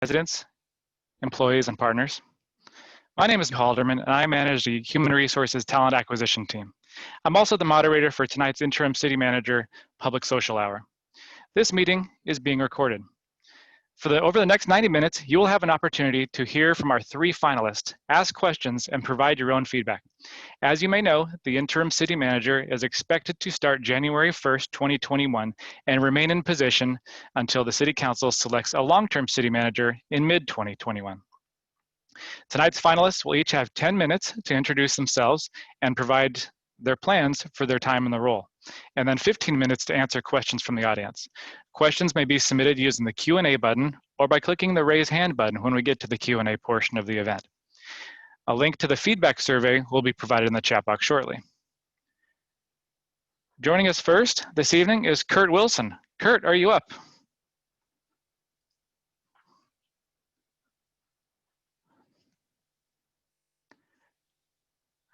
residents, employees, and partners. My name is Halderman, and I manage the Human Resources Talent Acquisition team. I'm also the moderator for tonight's Interim City Manager Public Social Hour. This meeting is being recorded. Over the next 90 minutes, you will have an opportunity to hear from our 3 finalists, ask questions, and provide your own feedback. As you may know, the Interim City Manager is expected to start January 1st, 2021, and remain in position until the City Council selects a long-term City Manager in mid-2021. Tonight's finalists will each have 10 minutes to introduce themselves and provide their plans for their time in the role, and then 15 minutes to answer questions from the audience. Questions may be submitted using the Q&A button or by clicking the raise hand button when we get to the Q&A portion of the event. A link to the feedback survey will be provided in the chat box shortly. Joining us first this evening is Curt Wilson. Curt, are you up?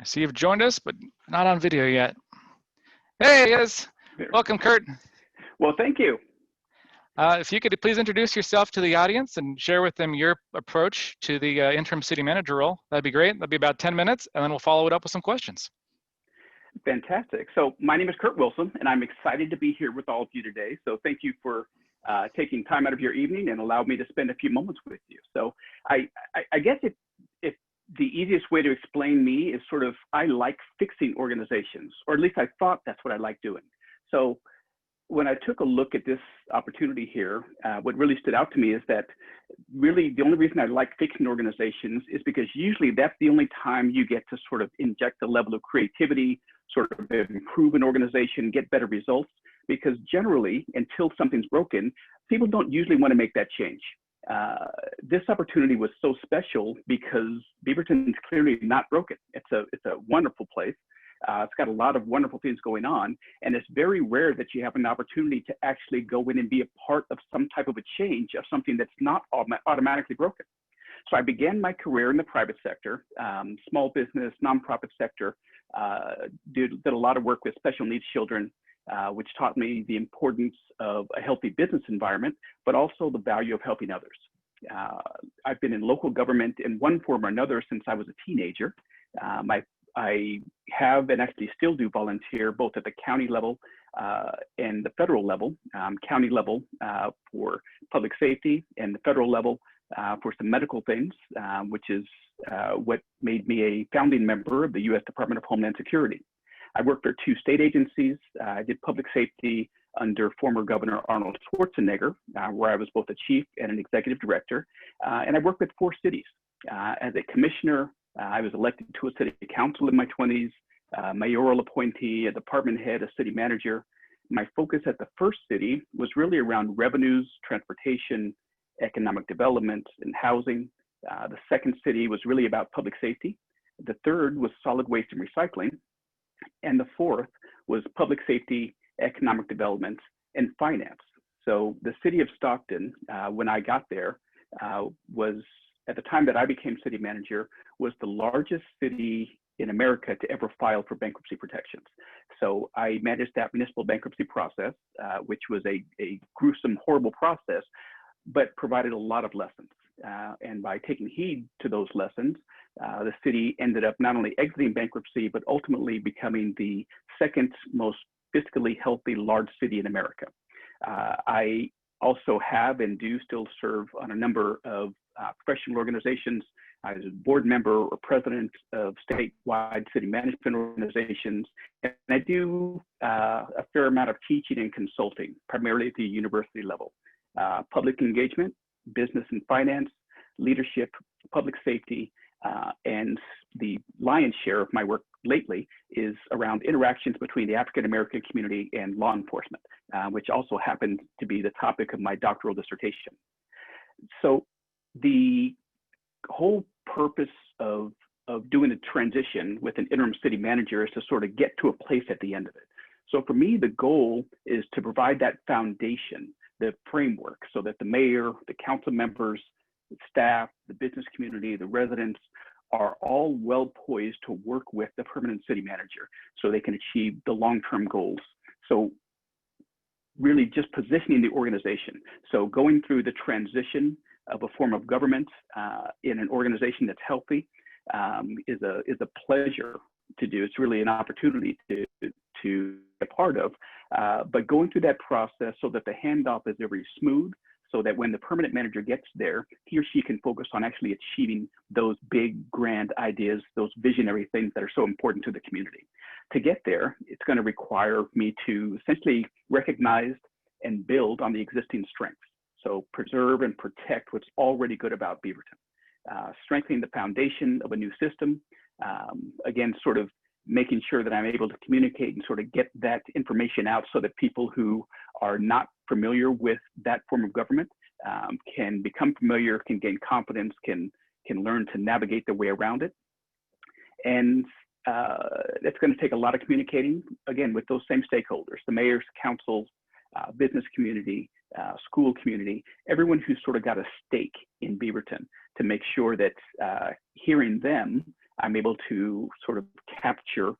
I see you've joined us, but not on video yet. Hey, he is. Welcome, Curt. Well, thank you. If you could please introduce yourself to the audience and share with them your approach to the interim city manager role, that'd be great. That'd be about 10 minutes, and then we'll follow it up with some questions. Fantastic. So my name is Curt Wilson, and I'm excited to be here with all of you today. So thank you for taking time out of your evening and allow me to spend a few moments with you. So I guess if the easiest way to explain me is sort of, I like fixing organizations, or at least I thought that's what I like doing. So when I took a look at this opportunity here, what really stood out to me is that really the only reason I like fixing organizations is because usually that's the only time you get to sort of inject a level of creativity, sort of improve an organization, get better results, because generally until something's broken, people don't usually want to make that change. This opportunity was so special because Beaverton is clearly not broken. It's a wonderful place. It's got a lot of wonderful things going on, and it's very rare that you have an opportunity to actually go in and be a part of some type of a change of something that's not automatically broken. So I began my career in the private sector, small business, nonprofit sector, did a lot of work with special needs children, which taught me the importance of a healthy business environment, but also the value of helping others. I've been in local government in one form or another since I was a teenager. I have and actually still do volunteer both at the county level and the federal level. County level for public safety, and the federal level for some medical things, which is what made me a founding member of the U.S. Department of Homeland Security. I worked for 2 state agencies. I did public safety under former Governor Arnold Schwarzenegger, where I was both a chief and an executive director. And I worked with 4 cities. As a commissioner, I was elected to a city council in my 20s, mayoral appointee, a department head, a city manager. My focus at the first city was really around revenues, transportation, economic development, and housing. The second city was really about public safety. The third was solid waste and recycling. And the fourth was public safety, economic development, and finance. So the city of Stockton, when I got there, was, at the time that I became city manager, was the largest city in America to ever file for bankruptcy protections. So I managed that municipal bankruptcy process, which was a gruesome, horrible process, but provided a lot of lessons. And by taking heed to those lessons, the city ended up not only exiting bankruptcy, but ultimately becoming the second most fiscally healthy large city in America. I also have and do still serve on a number of professional organizations. I was a board member or president of statewide city management organizations, and I do a fair amount of teaching and consulting, primarily at the university level. Public engagement, business and finance, leadership, public safety, and the lion's share of my work lately is around interactions between the African American community and law enforcement, which also happened to be the topic of my doctoral dissertation. So the whole purpose of doing a transition with an interim city manager is to sort of get to a place at the end of it. So for me, the goal is to provide that foundation, the framework, so that the mayor, the council members, the staff, the business community, the residents are all well poised to work with the permanent city manager so they can achieve the long-term goals. So really just positioning the organization. So going through the transition of a form of government in an organization that's healthy is a pleasure to do. It's really an opportunity to be a part of. But going through that process so that the handoff is very smooth, so that when the permanent manager gets there, he or she can focus on actually achieving those big, grand ideas, those visionary things that are so important to the community. To get there, it's going to require me to essentially recognize and build on the existing strengths. So preserve and protect what's already good about Beaverton. Strengthening the foundation of a new system. Again, sort of making sure that I'm able to communicate and sort of get that information out so that people who are not familiar with that form of government can become familiar, can gain confidence, can learn to navigate their way around it. And it's going to take a lot of communicating, again, with those same stakeholders, the mayors, councils, business community, school community, everyone who's sort of got a stake in Beaverton, to make sure that hearing them, I'm able to sort of capture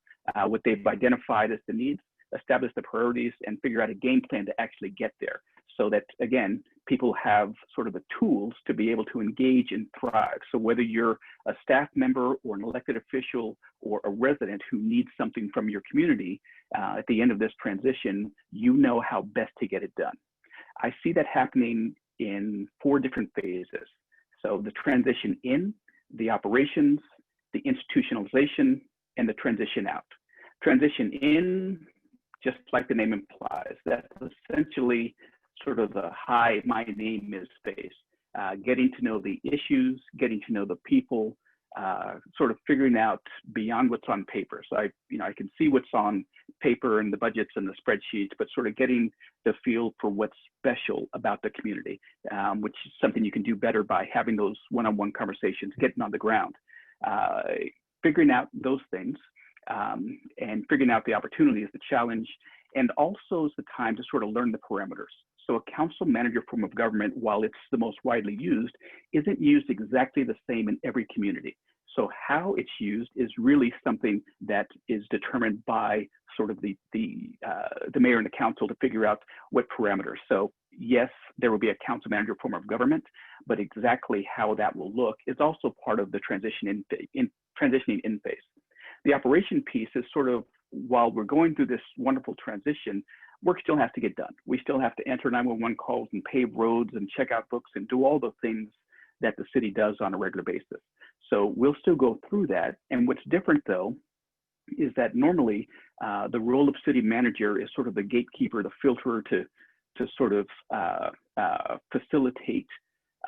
what they've identified as the needs, establish the priorities, and figure out a game plan to actually get there. So that, again, people have sort of the tools to be able to engage and thrive. So whether you're a staff member or an elected official or a resident who needs something from your community, at the end of this transition, you know how best to get it done. I see that happening in 4 different phases. So the transition in, the operations, the institutionalization, and the transition out. Transition in, just like the name implies, that's essentially sort of the hi, my name is phase. Getting to know the issues, getting to know the people, sort of figuring out beyond what's on paper. So I can see what's on paper and the budgets and the spreadsheets, but sort of getting the feel for what's special about the community, which is something you can do better by having those one-on-one conversations, getting on the ground. Figuring out those things and figuring out the opportunities, the challenge, and also is the time to sort of learn the parameters. So a council manager form of government, while it's the most widely used, isn't used exactly the same in every community. So how it's used is really something that is determined by sort of the mayor and the council to figure out what parameters. So yes, there will be a council manager form of government, but exactly how that will look is also part of the transitioning in phase. The operation piece is sort of, while we're going through this wonderful transition, work still has to get done. We still have to answer 911 calls and pave roads and check out books and do all the things that the city does on a regular basis. So we'll still go through that. And what's different, though, is that normally the role of city manager is sort of the gatekeeper, the filterer to sort of facilitate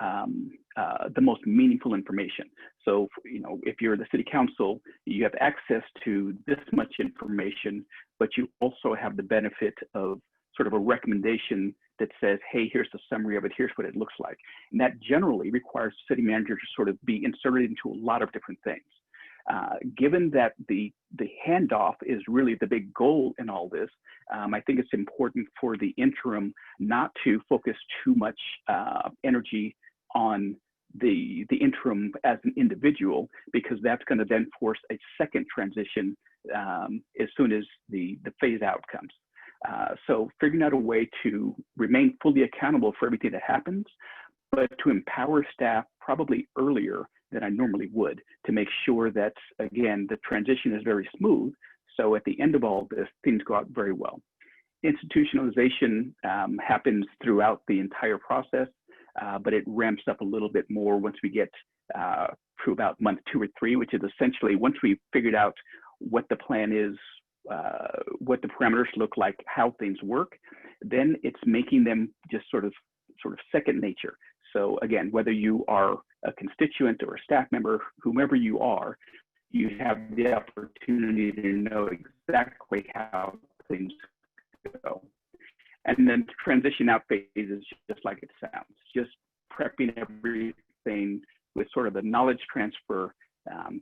the most meaningful information. So, if you're the city council, you have access to this much information, but you also have the benefit of sort of a recommendation that says, hey, here's the summary of it, here's what it looks like. And that generally requires the city manager to sort of be inserted into a lot of different things. Given that the handoff is really the big goal in all this, I think it's important for the interim not to focus too much energy on the interim as an individual, because that's going to then force a second transition as soon as the phase out comes. So figuring out a way to remain fully accountable for everything that happens, but to empower staff probably earlier than I normally would, to make sure that, again, the transition is very smooth. So at the end of all this, things go out very well. Institutionalization happens throughout the entire process, but it ramps up a little bit more once we get through about month 2 or 3, which is essentially once we've figured out what the plan is, what the parameters look like, how things work, then it's making them just sort of second nature. So again, whether you are a constituent or a staff member, whomever you are, you have the opportunity to know exactly how things go. And then transition out phase is just like it sounds, just prepping everything with sort of the knowledge transfer,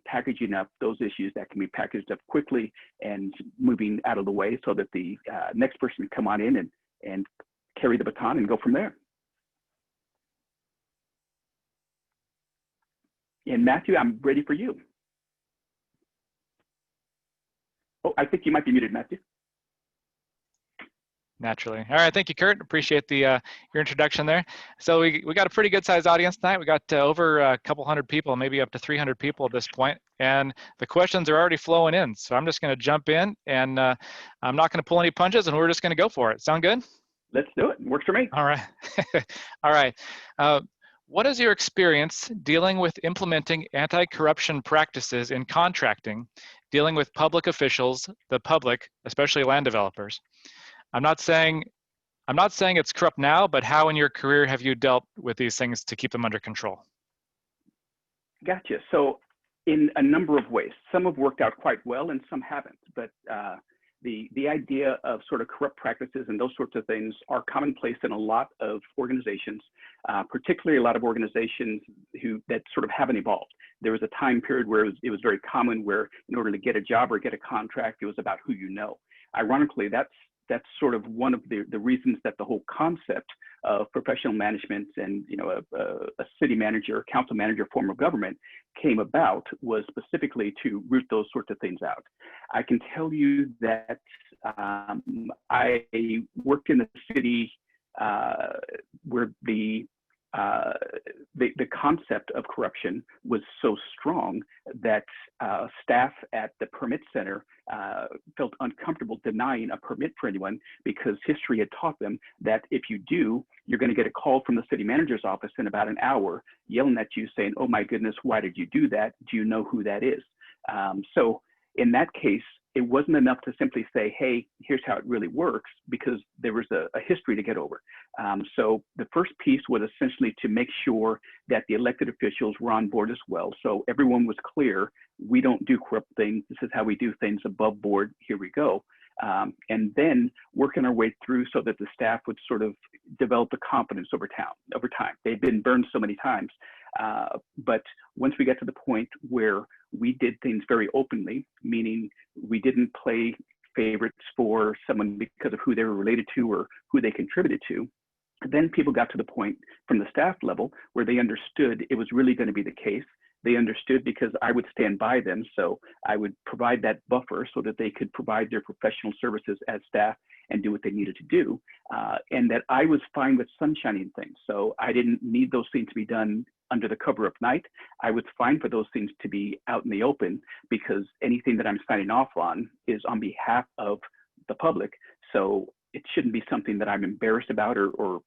packaging up those issues that can be packaged up quickly and moving out of the way so that the next person can come on in and carry the baton and go from there. And Matthew, I'm ready for you. Oh, I think you might be muted, Matthew. Naturally. All right, thank you, Curt. Appreciate the your introduction there. So we got a pretty good sized audience tonight. We got over a couple hundred people, maybe up to 300 people at this point, and the questions are already flowing in. So I'm just going to jump in, and I'm not going to pull any punches, and we're just going to go for it. Sound good? Let's do it. Works for me. All right. All right. What is your experience dealing with implementing anti-corruption practices in contracting, dealing with public officials, the public, especially land developers? I'm not saying it's corrupt now, but how in your career have you dealt with these things to keep them under control? Gotcha. So in a number of ways, some have worked out quite well and some haven't, but the idea of sort of corrupt practices and those sorts of things are commonplace in a lot of organizations, particularly a lot of organizations that sort of haven't evolved. There was a time period where it was very common where in order to get a job or get a contract, it was about who you know. Ironically, that's sort of one of the reasons that the whole concept of professional management and a city manager, council manager form of government came about was specifically to root those sorts of things out. I can tell you that I worked in the city where the concept of corruption was so strong that staff at the permit center felt uncomfortable denying a permit for anyone because history had taught them that if you do, you're going to get a call from the city manager's office in about an hour yelling at you saying, "Oh my goodness, why did you do that? Do you know who that is?" So in that case, it wasn't enough to simply say, "Hey, here's how it really works," because there was a history to get over. So the first piece was essentially to make sure that the elected officials were on board as well. So everyone was clear, we don't do corrupt things. This is how we do things above board. Here we go. And then working our way through so that the staff would sort of develop the confidence over time. They've been burned so many times. But once we got to the point where we did things very openly, meaning we didn't play favorites for someone because of who they were related to or who they contributed to, then people got to the point from the staff level where they understood it was really going to be the case. They understood because I would stand by them. So I would provide that buffer so that they could provide their professional services as staff and do what they needed to do. And that I was fine with sunshining things. So I didn't need those things to be done under the cover of night. I was fine for those things to be out in the open because anything that I'm signing off on is on behalf of the public. So it shouldn't be something that I'm embarrassed about or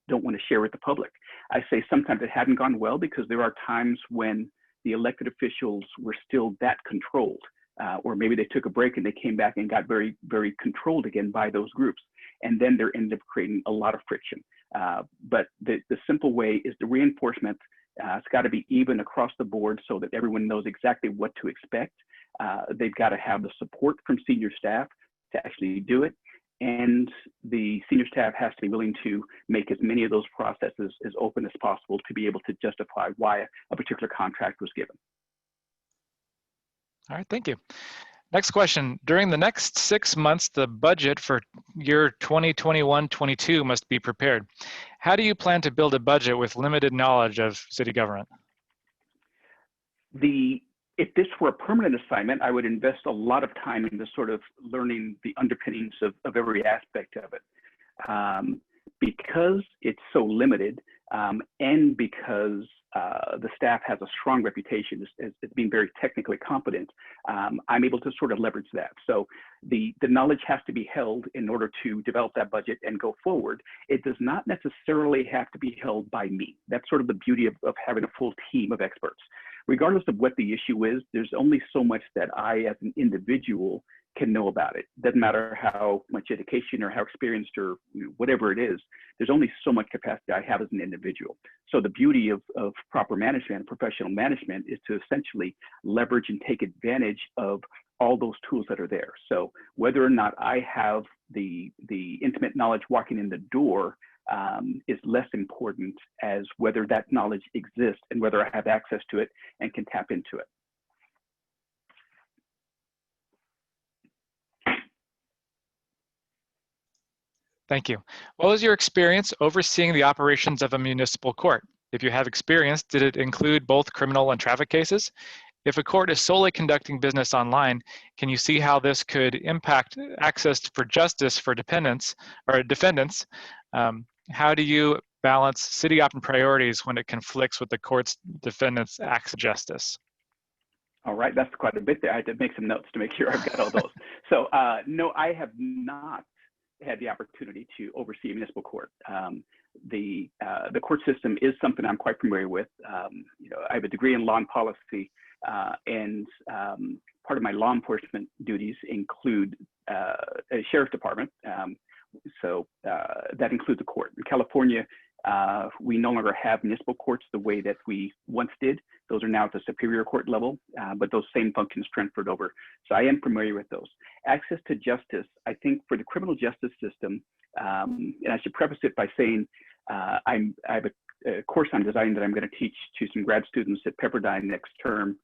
don't want to share with the public. I say sometimes it hadn't gone well because there are times when the elected officials were still that controlled, or maybe they took a break and they came back and got very, very controlled again by those groups. And then there ended up creating a lot of friction. But the simple way is the reinforcement. It's got to be even across the board so that everyone knows exactly what to expect. They've got to have the support from senior staff to actually do it. And the senior staff has to be willing to make as many of those processes as open as possible to be able to justify why a particular contract was given. All right, thank you. Next question. During the next 6 months, the budget for year 2021-22 must be prepared. How do you plan to build a budget with limited knowledge of city government? If this were a permanent assignment, I would invest a lot of time into sort of learning the underpinnings of every aspect of it. Because it's so limited, and because the staff has a strong reputation as being very technically competent, I'm able to sort of leverage that. So the knowledge has to be held in order to develop that budget and go forward. It does not necessarily have to be held by me. That's sort of the beauty of having a full team of experts. Regardless of what the issue is, there's only so much that I, as an individual, can know about it. Doesn't matter how much education or how experienced or whatever it is, there's only so much capacity I have as an individual. So the beauty of proper management and professional management is to essentially leverage and take advantage of all those tools that are there. So whether or not I have the intimate knowledge walking in the door is less important as whether that knowledge exists and whether I have access to it and can tap into it. Thank you. What was your experience overseeing the operations of a municipal court? If you have experience, did it include both criminal and traffic cases? If a court is solely conducting business online, can you see how this could impact access for justice for defendants? How do you balance city opt-in priorities when it conflicts with the court's defendants' access to justice? All right, that's quite a bit there. I had to make some notes to make sure I've got all those. So no, I have not had the opportunity to oversee a municipal court. The court system is something I'm quite familiar with. You know, I have a degree in law and policy, and part of my law enforcement duties include a sheriff's department. So that includes a court. In California, we no longer have municipal courts the way that we once did. Those are now at the superior court level, but those same functions transferred over. So I am familiar with those. Access to justice, I think for the criminal justice system, and I should preface it by saying I have a course I'm designing that I'm going to teach to some grad students at Pepperdine next term,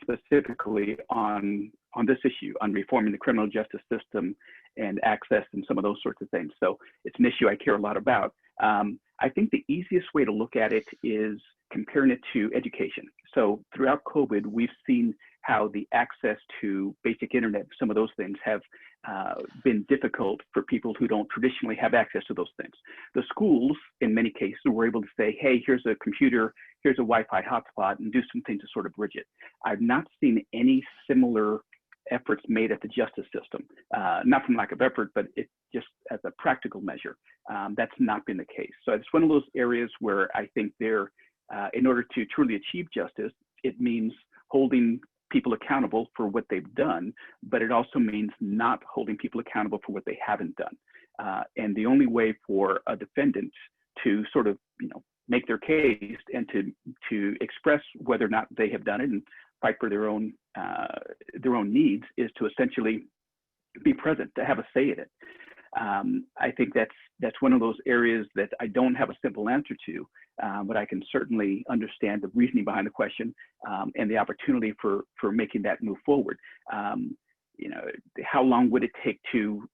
specifically on this issue, on reforming the criminal justice system and access and some of those sorts of things. So it's an issue I care a lot about. I think the easiest way to look at it is comparing it to education. So throughout COVID, we've seen how the access to basic internet, some of those things have been difficult for people who don't traditionally have access to those things. The schools, in many cases, were able to say, hey, here's a computer, here's a Wi-Fi hotspot, and do something to sort of bridge it. I've not seen any similar efforts made at the justice system, not from lack of effort, but it just as a practical measure, that's not been the case. So it's one of those areas where I think there, in order to truly achieve justice, it means holding people accountable for what they've done, but it also means not holding people accountable for what they haven't done. And the only way for a defendant to sort of, you know, make their case and to express whether or not they have done it and fight for their own needs is to essentially be present, to have a say in it. I think that's one of those areas that I don't have a simple answer to, but I can certainly understand the reasoning behind the question and the opportunity for making that move forward. You know, how long would it take to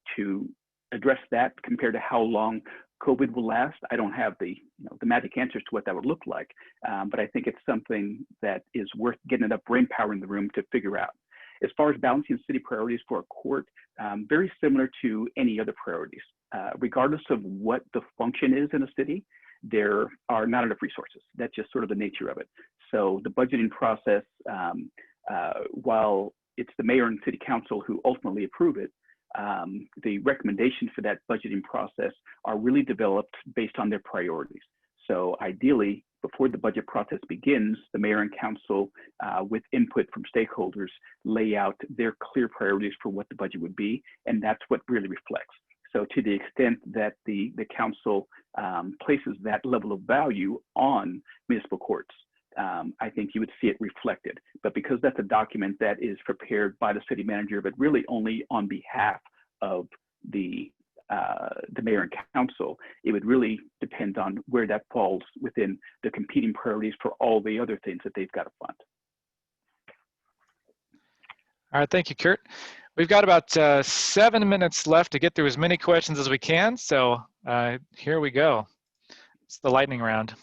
address that compared to how long COVID will last? I don't have the magic answers to what that would look like, but I think it's something that is worth getting enough brain power in the room to figure out. As far as balancing city priorities for a court, very similar to any other priorities. Regardless of what the function is in a city, there are not enough resources. That's just sort of the nature of it. So the budgeting process, while it's the mayor and city council who ultimately approve it, the recommendations for that budgeting process are really developed based on their priorities. So ideally, before the budget process begins, the mayor and council, with input from stakeholders, lay out their clear priorities for what the budget would be, and that's what really reflects. So to the extent that the council places that level of value on municipal courts, I think you would see it reflected. But because that's a document that is prepared by the city manager, but really only on behalf of the mayor and council, it would really depend on where that falls within the competing priorities for all the other things that they've got to fund. All right, thank you, Curt. We've got about 7 minutes left to get through as many questions as we can, so here we go. It's the lightning round.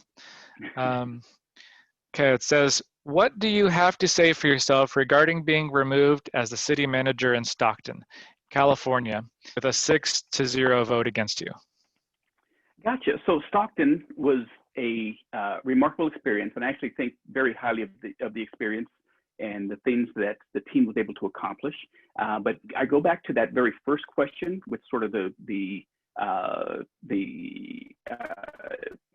Okay, it says, what do you have to say for yourself regarding being removed as the city manager in Stockton, California, with a 6-0 vote against you? Gotcha. So Stockton was a remarkable experience, and I actually think very highly of the experience and the things that the team was able to accomplish. But I go back to that very first question with sort of the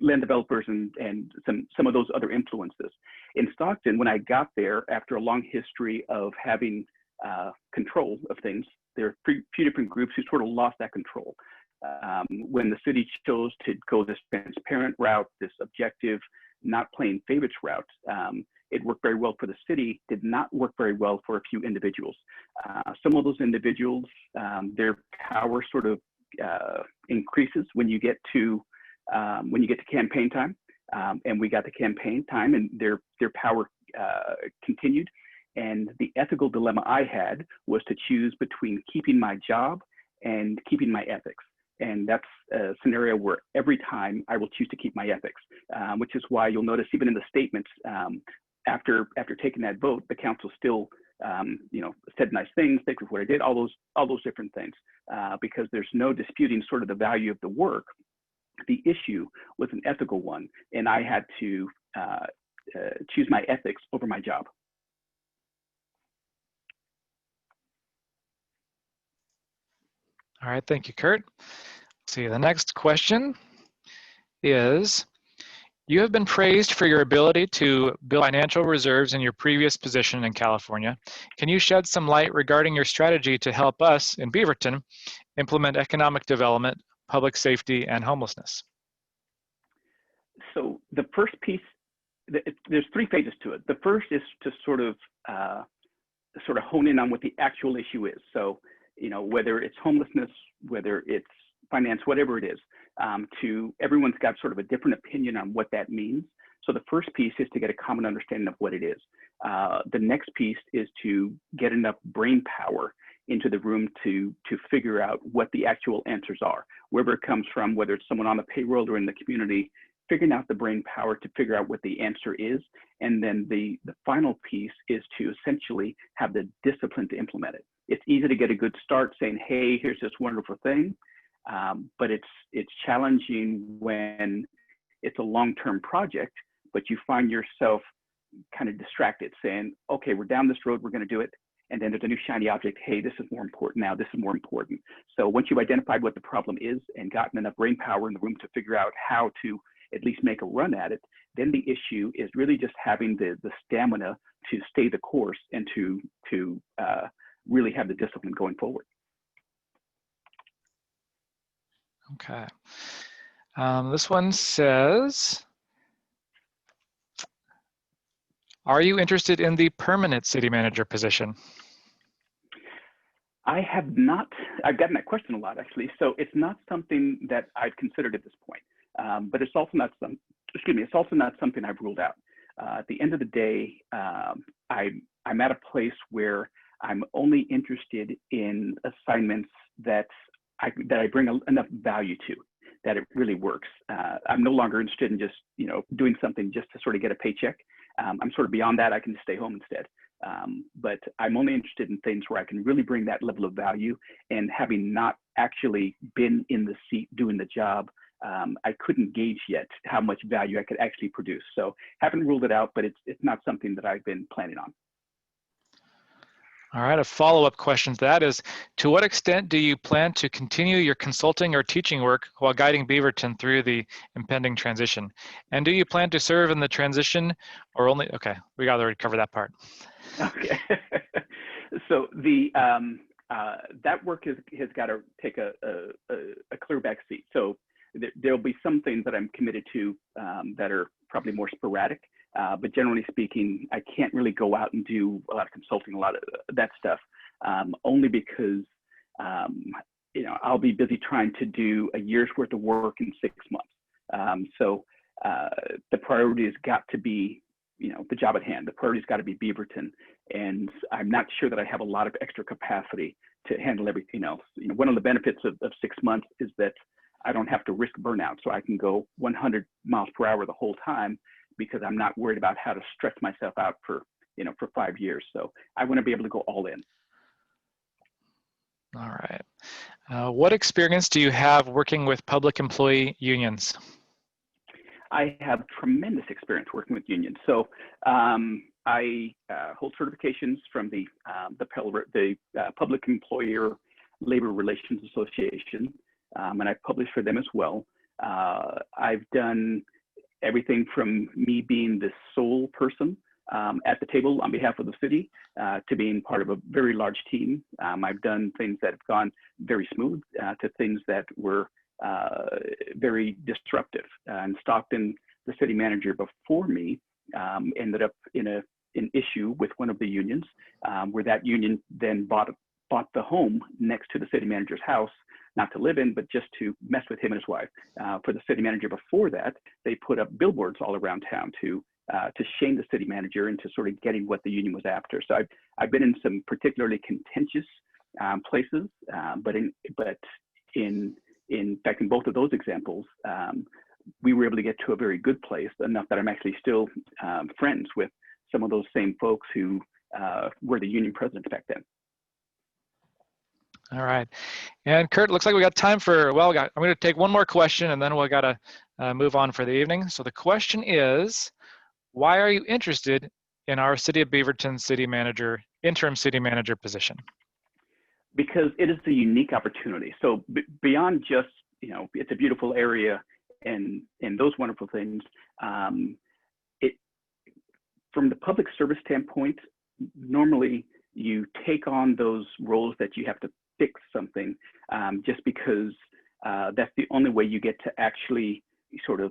land developers and some of those other influences. In Stockton, when I got there, after a long history of having control of things, there are a few different groups who sort of lost that control. When the city chose to go this transparent route, this objective, not playing favorites route, it worked very well for the city, did not work very well for a few individuals. Some of those individuals, their power sort of increases when you get to campaign time, and we got to campaign time, and their power continued. And the ethical dilemma I had was to choose between keeping my job and keeping my ethics. And that's a scenario where every time I will choose to keep my ethics, which is why you'll notice even in the statements, after taking that vote, the council still, you know, said nice things, thank you for what I did, all those different things, because there's no disputing sort of the value of the work. The issue was an ethical one, and I had to choose my ethics over my job. All right, thank you, Curt. See, the next question is, you have been praised for your ability to build financial reserves in your previous position in California. Can you shed some light regarding your strategy to help us in Beaverton implement economic development, public safety, and homelessness? So the first piece, there's 3 phases to it. The first is to sort of hone in on what the actual issue is. So, you know, whether it's homelessness, whether it's finance, whatever it is, everyone's got sort of a different opinion on what that means. So the first piece is to get a common understanding of what it is. The next piece is to get enough brain power into the room to figure out what the actual answers are, wherever it comes from, whether it's someone on the payroll or in the community, figuring out the brain power to figure out what the answer is. And then the final piece is to essentially have the discipline to implement it. It's easy to get a good start saying, hey, here's this wonderful thing. But it's challenging when it's a long-term project, but you find yourself kind of distracted saying, okay, we're down this road, we're going to do it. And then there's a new shiny object. Hey, this is more important now. This is more important. So once you've identified what the problem is and gotten enough brain power in the room to figure out how to at least make a run at it, then the issue is really just having the stamina to stay the course and to really have the discipline going forward. Okay. This one says, are you interested in the permanent city manager position? I have not. I've gotten that question a lot, actually. So it's not something that I've considered at this point, but it's also not it's also not something I've ruled out. At the end of the day, I'm at a place where I'm only interested in assignments that I bring enough value to, that it really works. I'm no longer interested in just, you know, doing something just to sort of get a paycheck. I'm sort of beyond that. I can just stay home instead. But I'm only interested in things where I can really bring that level of value, and having not actually been in the seat doing the job, I couldn't gauge yet how much value I could actually produce. So haven't ruled it out, but it's not something that I've been planning on. All right, a follow-up question to that is, to what extent do you plan to continue your consulting or teaching work while guiding Beaverton through the impending transition? And do you plan to serve in the transition or only, okay, we got to already cover that part. Okay, so that work has got to take a clear back seat. So there'll be some things that I'm committed to that are probably more sporadic. But generally speaking, I can't really go out and do a lot of consulting, a lot of that stuff, only because, you know, I'll be busy trying to do a year's worth of work in 6 months. So the priority has got to be, you know, the job at hand. The priority's got to be Beaverton. And I'm not sure that I have a lot of extra capacity to handle everything else. You know, one of the benefits of 6 months is that I don't have to risk burnout. So I can go 100 miles per hour the whole time, because I'm not worried about how to stretch myself out for, you know, for 5 years. So I want to be able to go all in. All right. What experience do you have working with public employee unions? I have tremendous experience working with unions. So I hold certifications from the Public Employer Labor Relations Association, and I publish for them as well. I've done everything from me being the sole person at the table on behalf of the city to being part of a very large team. I've done things that have gone very smooth to things that were very disruptive. In Stockton, the city manager before me ended up in an issue with one of the unions, where that union then bought the home next to the city manager's house, not to live in, but just to mess with him and his wife. For the city manager before that, they put up billboards all around town to shame the city manager into sort of getting what the union was after. So I've been in some particularly contentious places, but in fact, in both of those examples, we were able to get to a very good place, enough that I'm actually still friends with some of those same folks who were the union presidents back then. All right. And Curt, looks like we got time for, well, I'm going to take one more question and then we'll got to move on for the evening. So the question is, why are you interested in our City of Beaverton City Manager, Interim City Manager position? Because it is a unique opportunity. So beyond just, you know, it's a beautiful area and those wonderful things, from the public service standpoint, normally you take on those roles that you have to fix something just because that's the only way you get to actually sort of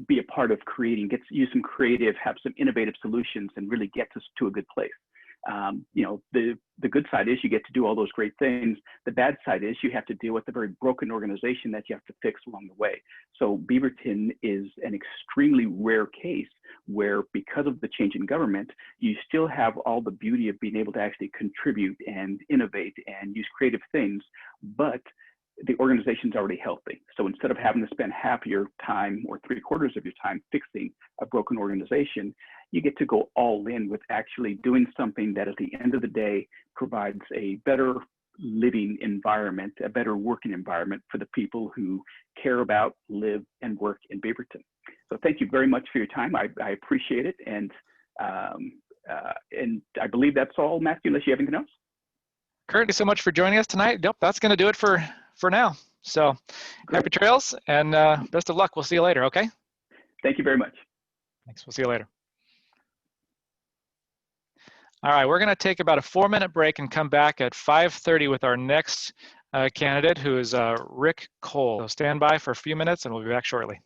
be a part of creating, use some creative, have some innovative solutions and really get to a good place. You know, the good side is you get to do all those great things. The bad side is you have to deal with a very broken organization that you have to fix along the way. So Beaverton is an extremely rare case where, because of the change in government, you still have all the beauty of being able to actually contribute and innovate and use creative things, but the organization's already healthy. So instead of having to spend half your time or 3/4 of your time fixing a broken organization, you get to go all in with actually doing something that at the end of the day provides a better living environment, a better working environment for the people who care about, live, and work in Beaverton. So thank you very much for your time. I appreciate it. And I believe that's all, Matthew, unless you have anything else. Curt, thank you so much for joining us tonight. Yep, that's going to do it for now. So happy trails and best of luck. We'll see you later, okay? Thank you very much. Thanks, we'll see you later. All right, we're gonna take about a 4-minute break and come back at 5:30 with our next candidate, who is Rick Cole. So stand by for a few minutes and we'll be back shortly.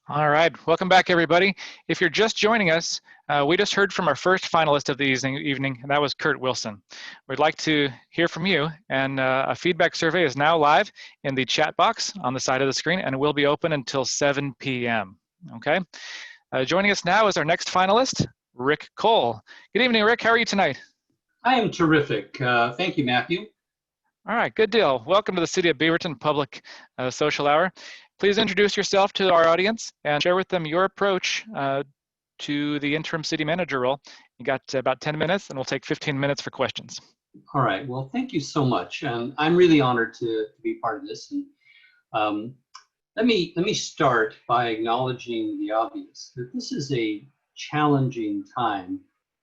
All right, welcome back everybody. If you're just joining us, we just heard from our first finalist of the evening, and that was Curt Wilson. We'd like to hear from you, and a feedback survey is now live in the chat box on the side of the screen, and will be open until 7 p.m., okay? Joining us now is our next finalist, Rick Cole. Good evening, Rick, how are you tonight? I am terrific. Thank you, Matthew. All right, good deal. Welcome to the City of Beaverton Public Social Hour. Please introduce yourself to our audience and share with them your approach to the interim city manager role. You got about 10 minutes and we'll take 15 minutes for questions. All right, well, thank you so much. I'm really honored to be part of this. And let me start by acknowledging the obvious, that this is a challenging time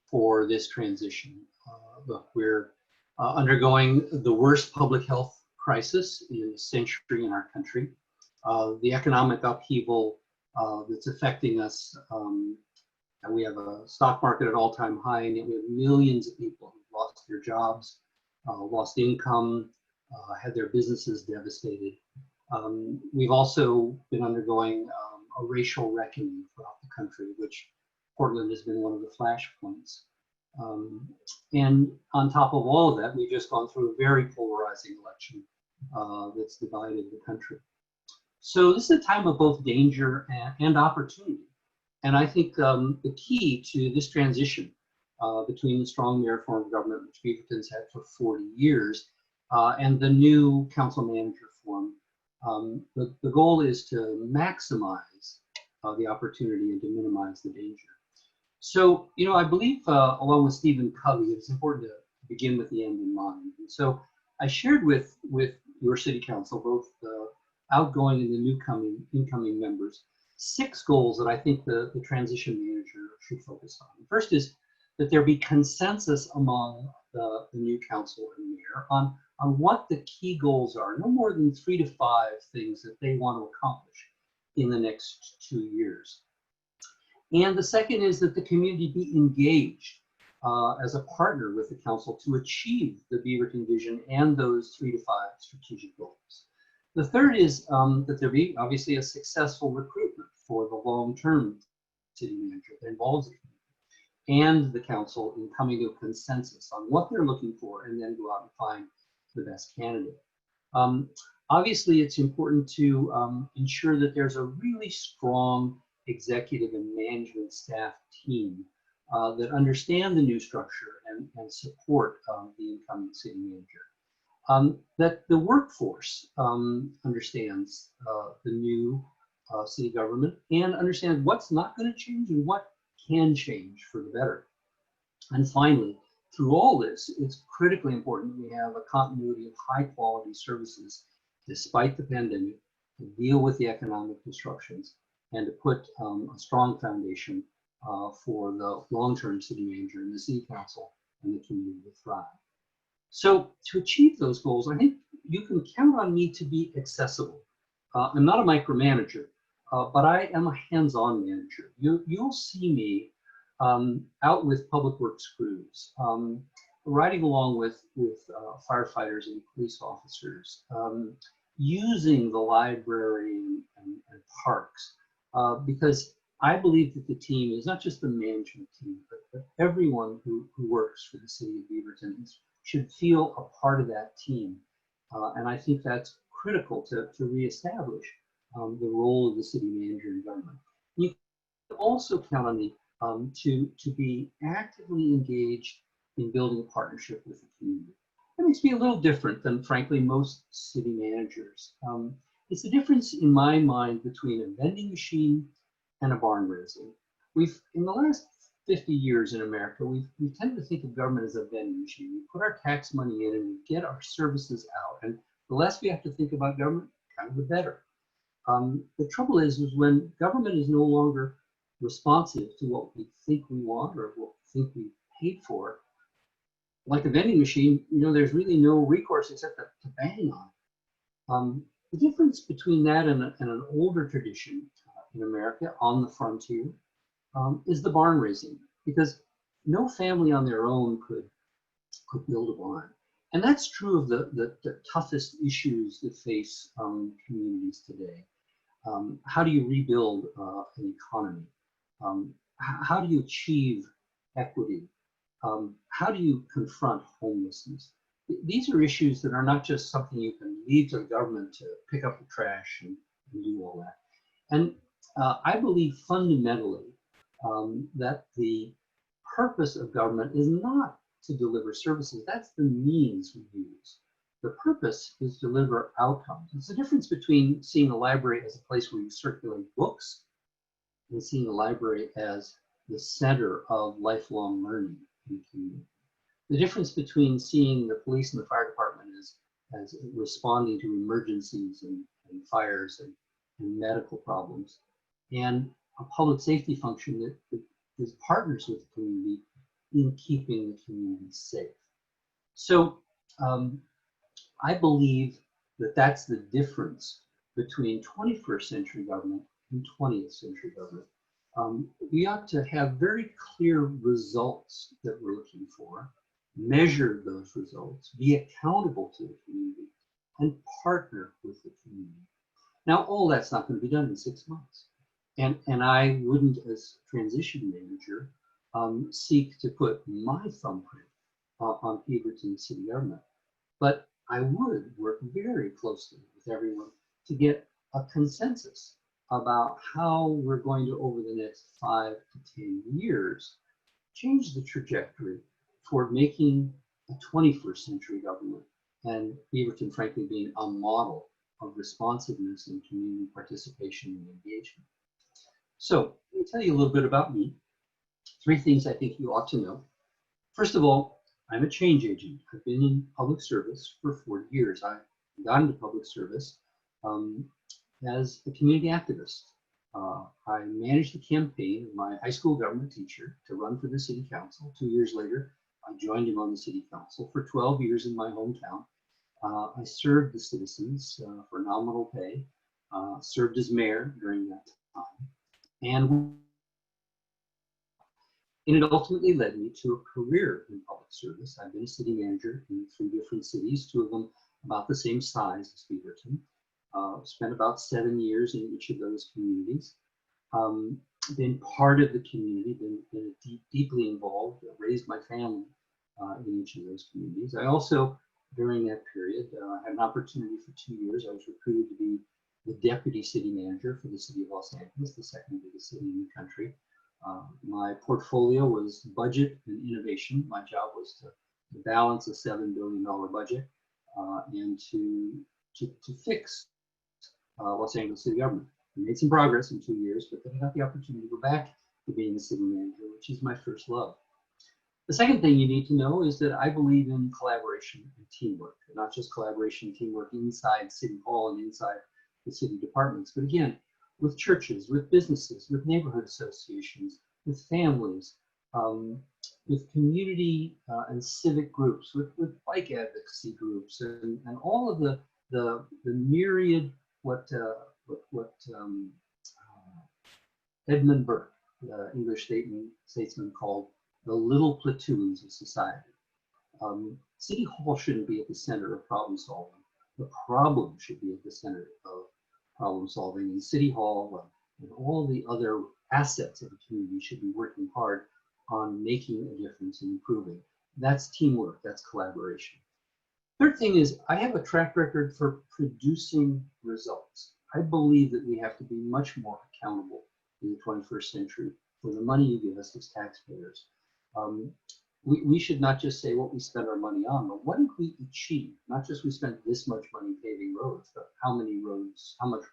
for this transition. Look, we're undergoing the worst public health crisis in a century in our country. The economic upheaval that's affecting us, and we have a stock market at all-time high, and yet we have millions of people who've lost their jobs, lost income, had their businesses devastated. We've also been undergoing a racial reckoning throughout the country, which Portland has been one of the flashpoints. And on top of all of that, we've just gone through a very polarizing election that's divided the country. So this is a time of both danger and opportunity. And I think the key to this transition between the strong mayor form of government, which Beaverton's had for 40 years, and the new council manager form, the goal is to maximize the opportunity and to minimize the danger. So, you know, I believe along with Stephen Covey, it's important to begin with the end in mind. And so I shared with your city council, both the outgoing and the incoming members, 6 goals that I think the transition manager should focus on. The first is that there be consensus among the new council and mayor on what the key goals are, no more than 3 to 5 things that they want to accomplish in the next 2 years. And the second is that the community be engaged as a partner with the council to achieve the Beaverton vision and those 3 to 5 strategic goals. The third is that there be obviously a successful recruitment for the long-term city manager that involves the community and the council in coming to a consensus on what they're looking for, and then go out and find the best candidate. Obviously, it's important to ensure that there's a really strong executive and management staff team that understand the new structure and support the incoming city manager. That the workforce understands the new city government and understands what's not going to change and what can change for the better. And finally, through all this, it's critically important we have a continuity of high quality services despite the pandemic, to deal with the economic disruptions, and to put a strong foundation for the long-term city manager and the city council and the community to thrive. So to achieve those goals, I think you can count on me to be accessible. I'm not a micromanager, but I am a hands-on manager. You'll see me out with public works crews, riding along with firefighters and police officers, using the library and parks, because I believe that the team is not just the management team, but everyone who works for the city of Beaverton should feel a part of that team. And I think that's critical to reestablish the role of the city manager in government. You can also count on me to be actively engaged in building a partnership with the community. That makes me a little different than, frankly, most city managers. It's the difference in my mind between a vending machine and a barn raising. In the last 50 years in America, we tend to think of government as a vending machine. We put our tax money in and we get our services out. And the less we have to think about government, kind of the better. The trouble is when government is no longer responsive to what we think we want or what we think we paid for, like a vending machine, you know, there's really no recourse except to bang on. The difference between that and an older tradition in America on the frontier is the barn raising, because no family on their own could build a barn. And that's true of the toughest issues that face communities today. How do you rebuild an economy? How do you achieve equity? How do you confront homelessness? These are issues that are not just something you can leave to the government to pick up the trash and do all that. And I believe fundamentally that the purpose of government is not to deliver services. That's the means we use. The purpose is to deliver outcomes. It's the difference between seeing a library as a place where you circulate books and seeing a library as the center of lifelong learning in the community. The difference between seeing the police and the fire department as responding to emergencies and fires and medical problems, and a public safety function that is partners with the community in keeping the community safe. So I believe that that's the difference between 21st century government and 20th century government. We ought to have very clear results that we're looking for, measure those results, be accountable to the community, and partner with the community. Now, all that's not going to be done in 6 months. And I wouldn't, as transition manager, seek to put my thumbprint on Beaverton city government. But I would work very closely with everyone to get a consensus about how we're going to, over the next 5 to 10 years, change the trajectory toward making a 21st century government, and Beaverton, frankly, being a model of responsiveness and community participation and engagement. So let me tell you a little bit about me. 3 things I think you ought to know. First of all, I'm a change agent. I've been in public service for 40 years. I got into public service as a community activist. I managed the campaign of my high school government teacher to run for the city council. 2 years later, I joined him on the city council for 12 years in my hometown. I served the citizens for nominal pay, served as mayor during that time, and it ultimately led me to a career in public service. I've been a city manager in 3 different cities, 2 of them about the same size as Beaverton. Spent about 7 years in each of those communities. Been part of the community, been deeply involved, raised my family in each of those communities. I also, during that period, had an opportunity for 2 years. I was recruited to be the deputy city manager for the city of Los Angeles, the 2nd biggest city in the country. My portfolio was budget and innovation. My job was to balance a $7 billion budget and to fix Los Angeles city government. We made some progress in 2 years, but then I got the opportunity to go back to being a city manager, which is my first love. The second thing you need to know is that I believe in collaboration and teamwork, not just collaboration and teamwork inside City Hall and inside the city departments, but again, with churches, with businesses, with neighborhood associations, with families, with community and civic groups, with bike advocacy groups, and all of the myriad what Edmund Burke, the English statesman, called the little platoons of society. City Hall shouldn't be at the center of problem solving. The problem should be at the center of problem solving. And City Hall and all the other assets of the community should be working hard on making a difference and improving. That's teamwork, that's collaboration. Third thing is, I have a track record for producing results. I believe that we have to be much more accountable in the 21st century for the money you give us as taxpayers. We should not just say what we spend our money on, but what did we achieve? Not just we spent this much money paving roads, but how many roads, how much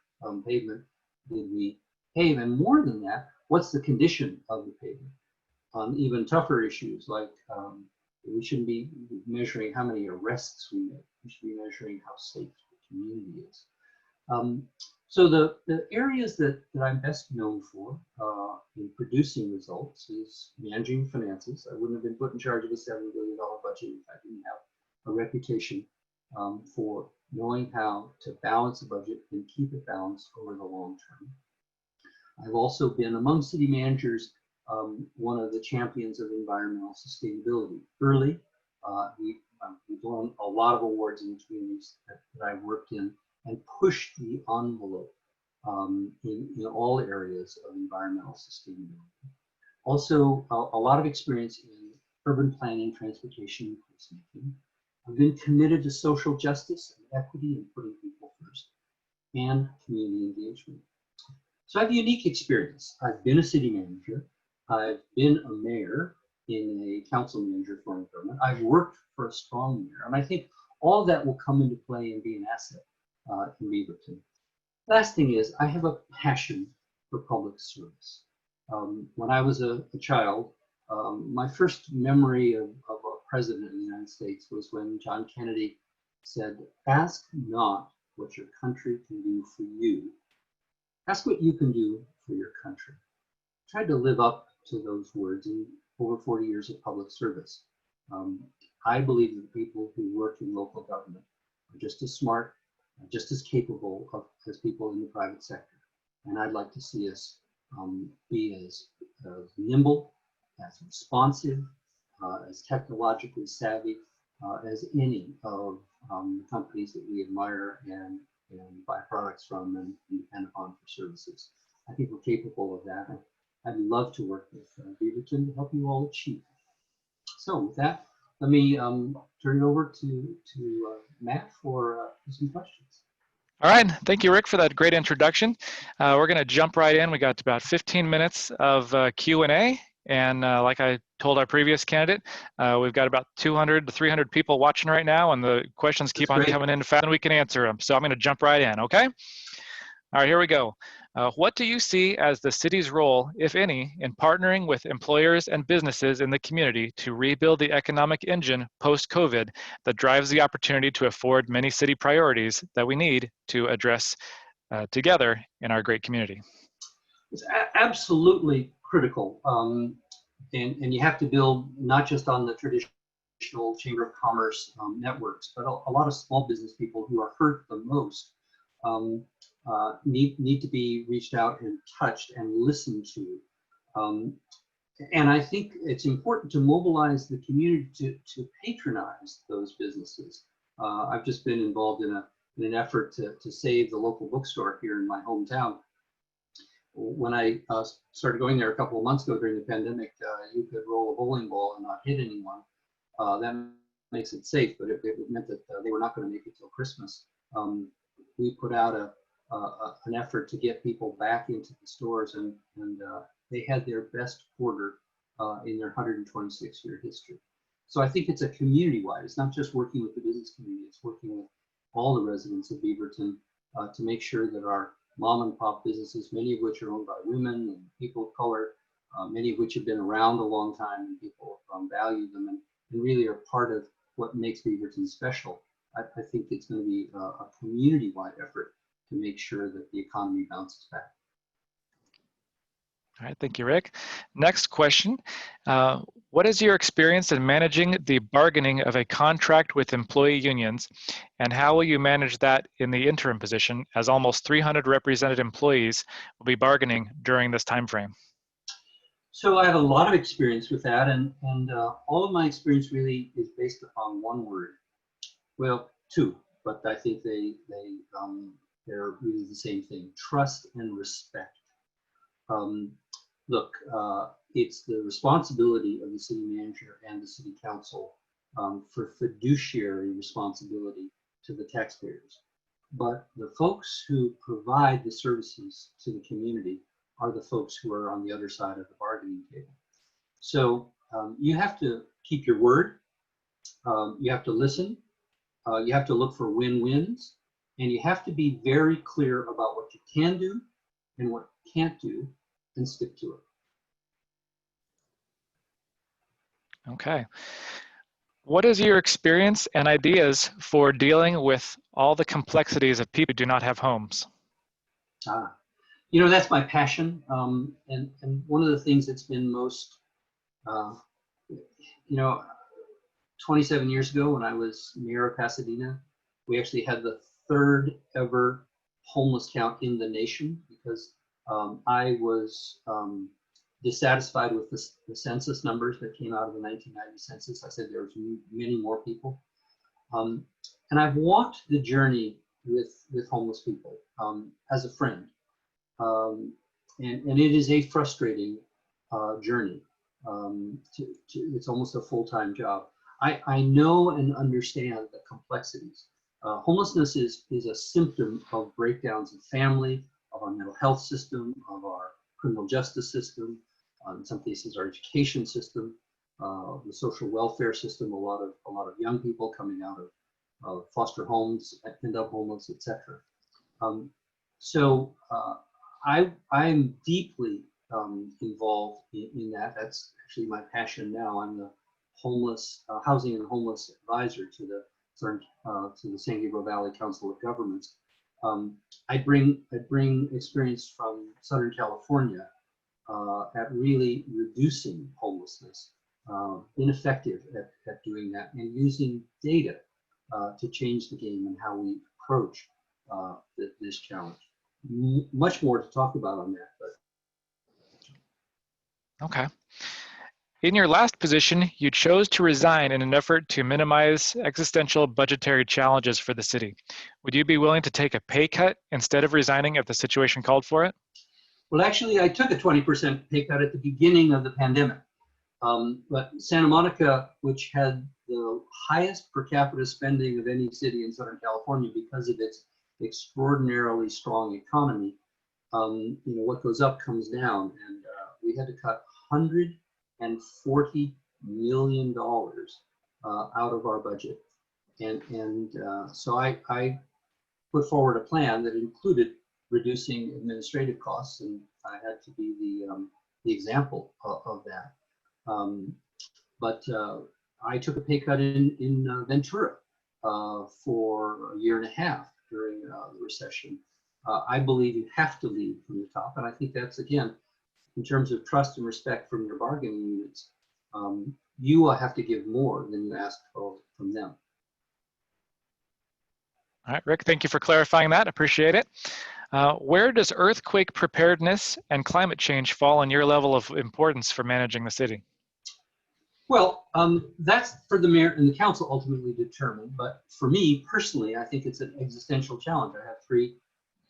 pavement did we pave? And more than that, what's the condition of the pavement? Even tougher issues like we shouldn't be measuring how many arrests we make. We should be measuring how safe the community is. So the areas that I'm best known for in producing results is managing finances. I wouldn't have been put in charge of a $7 billion budget if I didn't have a reputation for knowing how to balance a budget and keep it balanced over the long term. I've also been among city managers one of the champions of environmental sustainability. Early, we've won a lot of awards in the communities that I've worked in and pushed the envelope in all areas of environmental sustainability. Also, a lot of experience in urban planning, transportation, and placemaking. I've been committed to social justice and equity and putting people first, and community engagement. So I have a unique experience. I've been a city manager. I've been a mayor in a council manager form of government. I've worked for a strong mayor, and I think all of that will come into play and be an asset in Beaverton. Last thing is, I have a passion for public service. When I was a child, my first memory of a president in the United States was when John Kennedy said, "Ask not what your country can do for you. Ask what you can do for your country." I tried to live up to those words in over 40 years of public service. I believe that the people who work in local government are just as smart, just as capable as people in the private sector. And I'd like to see us be as nimble, as responsive, as technologically savvy as any of the companies that we admire and buy products from and depend upon for services. I think we're capable of that. I'd love to work with Beaverton to help you all achieve. So with that, let me turn it over to Matt for some questions. All right, thank you, Rick, for that great introduction. We're going to jump right in. We got about 15 minutes of Q&A, and like I told our previous candidate, we've got about 200 to 300 people watching right now, and the questions keep on coming in fast, and we can answer them. So I'm going to jump right in, okay? All right, here we go. What do you see as the city's role, if any, in partnering with employers and businesses in the community to rebuild the economic engine post-COVID that drives the opportunity to afford many city priorities that we need to address together in our great community? It's absolutely critical. And you have to build not just on the traditional Chamber of Commerce networks, but a lot of small business people who are hurt the most need to be reached out and touched and listened to. And I think it's important to mobilize the community to patronize those businesses. I've just been involved in an effort to save the local bookstore here in my hometown. When I started going there a couple of months ago during the pandemic, you could roll a bowling ball and not hit anyone. That makes it safe, but it meant that they were not going to make it till Christmas. We put out an effort to get people back into the stores, and they had their best quarter in their 126-year history. So I think it's a community-wide. It's not just working with the business community, it's working with all the residents of Beaverton to make sure that our mom and pop businesses, many of which are owned by women and people of color, many of which have been around a long time and people value them and really are part of what makes Beaverton special. I think it's going to be a community-wide effort to make sure that the economy bounces back. All right, thank you, Rick. Next question. What is your experience in managing the bargaining of a contract with employee unions, and how will you manage that in the interim position as almost 300 represented employees will be bargaining during this time frame? So I have a lot of experience with that, and all of my experience really is based upon one word. Well, two, but I think they're really the same thing: trust and respect. Look, it's the responsibility of the city manager and the city council for fiduciary responsibility to the taxpayers. But the folks who provide the services to the community are the folks who are on the other side of the bargaining table. So you have to keep your word, you have to listen, you have to look for win-wins, and you have to be very clear about what you can do and what you can't do and stick to it. Okay. What is your experience and ideas for dealing with all the complexities of people who do not have homes? You know, that's my passion. And one of the things that's been most, 27 years ago when I was mayor of Pasadena, we actually had the third ever homeless count in the nation because I was dissatisfied with the census numbers that came out of the 1990 census. I said there was many more people. And I've walked the journey with homeless people as a friend. And it is a frustrating journey. It's almost a full-time job. I know and understand the complexities. Homelessness is a symptom of breakdowns in family, of our mental health system, of our criminal justice system, in some cases our education system, the social welfare system. A lot of young people coming out of foster homes end up homeless, etc. So I'm deeply involved in that. That's actually my passion now. I'm the homeless housing and homeless advisor to the San Gabriel Valley Council of Governments. I bring experience from Southern California at really reducing homelessness, ineffective at doing that, and using data to change the game and how we approach this challenge. Much more to talk about on that, but. Okay. In your last position, you chose to resign in an effort to minimize existential budgetary challenges for the city. Would you be willing to take a pay cut instead of resigning if the situation called for it? Well, actually, I took a 20% pay cut at the beginning of the pandemic. But Santa Monica, which had the highest per capita spending of any city in Southern California because of its extraordinarily strong economy, what goes up comes down, and we had to cut $140 million out of our budget, and so I put forward a plan that included reducing administrative costs, and I had to be the example of that. But I took a pay cut in Ventura for a year and a half during the recession. I believe you have to lead from the top, and I think that's, again, in terms of trust and respect from your bargaining units, you will have to give more than you ask for from them. All right, Rick, thank you for clarifying that. Appreciate it. Where does earthquake preparedness and climate change fall on your level of importance for managing the city? Well, that's for the mayor and the council ultimately to determine. But for me personally, I think it's an existential challenge. I have three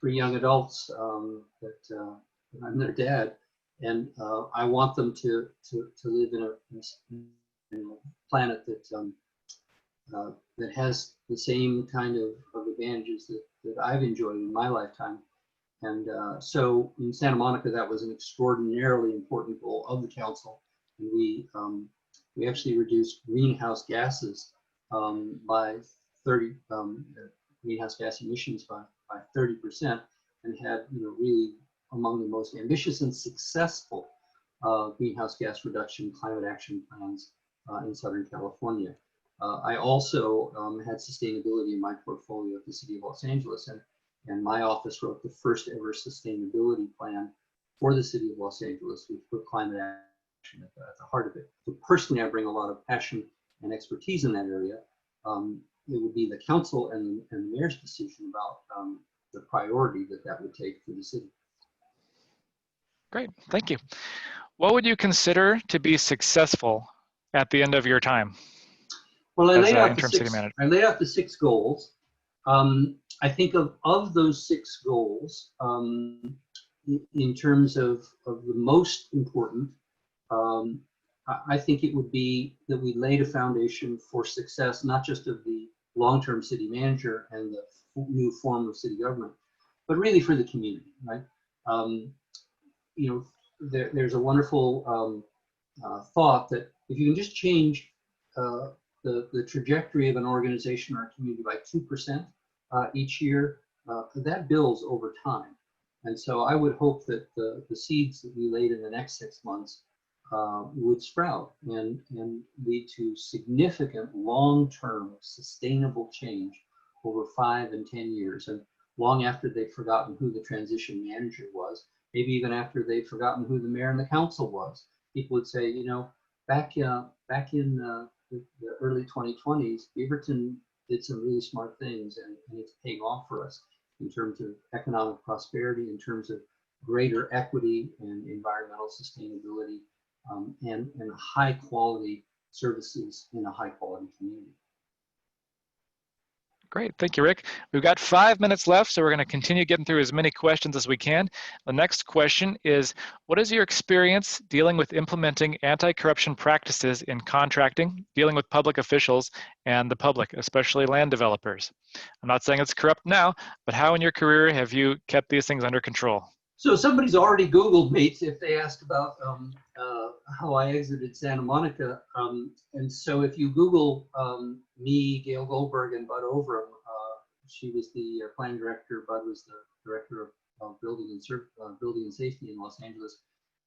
young adults that I'm their dad, and I want them to live in a planet that has the same kind of advantages that I've enjoyed in my lifetime. And so in Santa Monica, that was an extraordinarily important goal of the council. And we actually reduced greenhouse gases by 30 greenhouse gas emissions by 30%, and had really among the most ambitious and successful greenhouse gas reduction climate action plans in Southern California. I also had sustainability in my portfolio at the City of Los Angeles, and my office wrote the first ever sustainability plan for the City of Los Angeles, which put climate action at the heart of it. So personally, I bring a lot of passion and expertise in that area. It would be the council and the mayor's decision about the priority that would take for the city. Great, thank you. What would you consider to be successful at the end of your time? Well, I laid out the 6 goals. I think of those 6 goals, in terms of the most important, I think it would be that we laid a foundation for success, not just of the long-term city manager and the new form of city government, but really for the community, right? There's a wonderful thought that if you can just change the trajectory of an organization or a community by 2% each year, that builds over time. And so I would hope that the seeds that we laid in the next 6 months would sprout and lead to significant long-term sustainable change over 5 and 10 years, and long after they've forgotten who the transition manager was, maybe even after they've forgotten who the mayor and the council was. People would say, back in the early 2020s, Beaverton did some really smart things, and it's paying off for us in terms of economic prosperity, in terms of greater equity and environmental sustainability, and high quality services in a high quality community. Great, thank you, Rick. We've got 5 minutes left, so we're going to continue getting through as many questions as we can. The next question is, what is your experience dealing with implementing anti-corruption practices in contracting, dealing with public officials and the public, especially land developers? I'm not saying it's corrupt now, but how in your career have you kept these things under control? So somebody's already Googled me if they asked about how I exited Santa Monica. And so if you Google me, Gail Goldberg, and Bud Overham, she was the planning director, Bud was the director of building and safety in Los Angeles.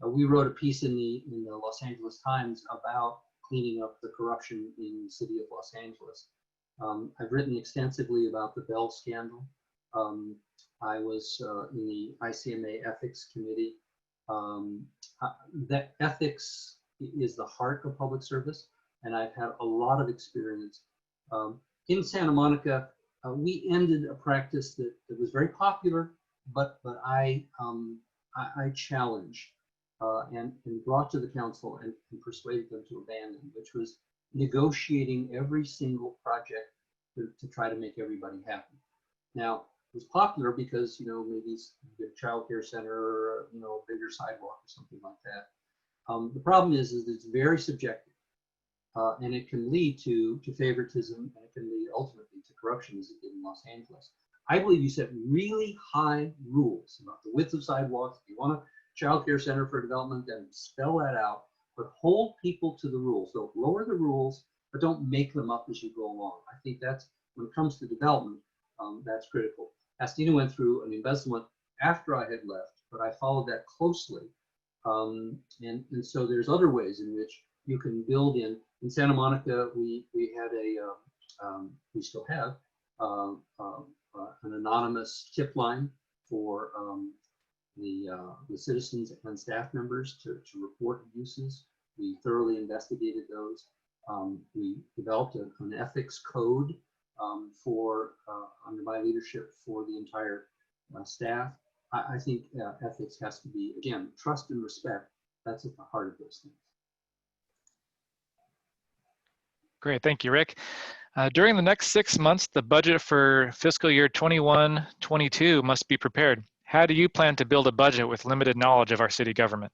We wrote a piece in the Los Angeles Times about cleaning up the corruption in the city of Los Angeles. I've written extensively about the Bell scandal. I was in the ICMA ethics committee. That ethics is the heart of public service, and I've had a lot of experience. In Santa Monica, we ended a practice that was very popular, but I challenged and brought to the council and persuaded them to abandon, which was negotiating every single project to try to make everybody happy. Now, it was popular because, maybe you get a child care center or, a bigger sidewalk or something like that. The problem is that it's very subjective, and it can lead to favoritism, and it can lead ultimately to corruption, as it did in Los Angeles. I believe you set really high rules about the width of sidewalks. If you want a child care center for development, then spell that out, but hold people to the rules. So lower the rules, but don't make them up as you go along. I think that's, when it comes to development, that's critical. Astina went through an embezzlement after I had left, but I followed that closely. And so there's other ways in which you can build in Santa Monica, we had we still have an anonymous tip line for the citizens and staff members to report abuses. We thoroughly investigated those. We developed an ethics code under my leadership for the entire staff. I think ethics has to be, again, trust and respect. That's at the heart of those things. Great, thank you, Rick. During the next 6 months, the budget for fiscal year 21-22 must be prepared. How do you plan to build a budget with limited knowledge of our city government?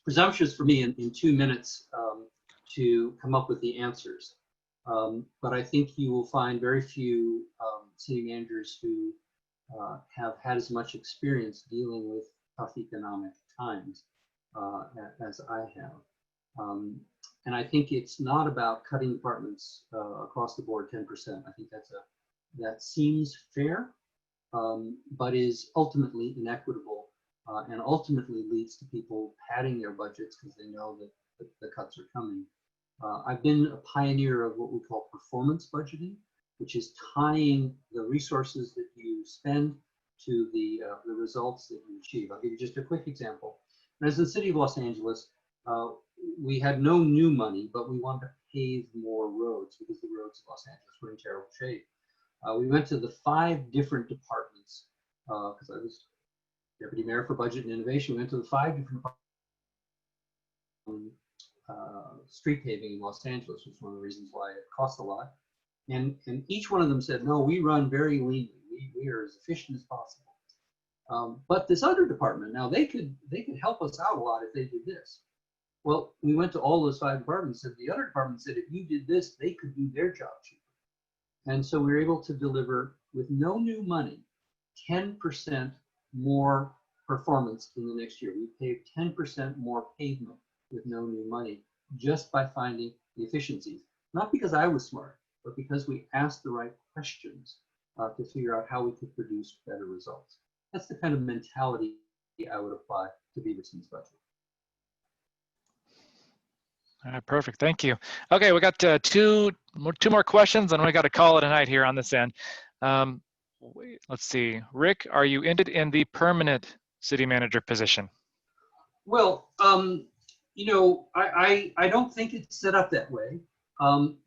Presumptuous for me in 2 minutes to come up with the answers. But I think you will find very few city managers who have had as much experience dealing with tough economic times as I have. And I think it's not about cutting departments across the board 10%. I think that seems fair, but is ultimately inequitable and ultimately leads to people padding their budgets because they know that the cuts are coming. I've been a pioneer of what we call performance budgeting, which is tying the resources that you spend to the results that you achieve. I'll give you just a quick example. As the city of Los Angeles, we had no new money, but we wanted to pave more roads because the roads in Los Angeles were in terrible shape. We went to the 5 different departments because I was deputy mayor for budget and innovation. We went to the 5 different street paving in Los Angeles, which is one of the reasons why it costs a lot. And each one of them said, no, we run very leanly. We are as efficient as possible. But this other department, now they could help us out a lot if they did this. Well, we went to all those 5 departments, and the other department said, if you did this, they could do their job cheaper. And so we were able to deliver, with no new money, 10% more performance in the next year. We paved 10% more pavement with no new money, just by finding the efficiencies. Not because I was smart, but because we asked the right questions to figure out how we could produce better results. That's the kind of mentality I would apply to Beaverton's budget. All right, perfect, thank you. Okay, we got two more questions, and we got to call it a night here on this end. Let's see, Rick, are you ended in the permanent city manager position? Well, you know, I don't think it's set up that way,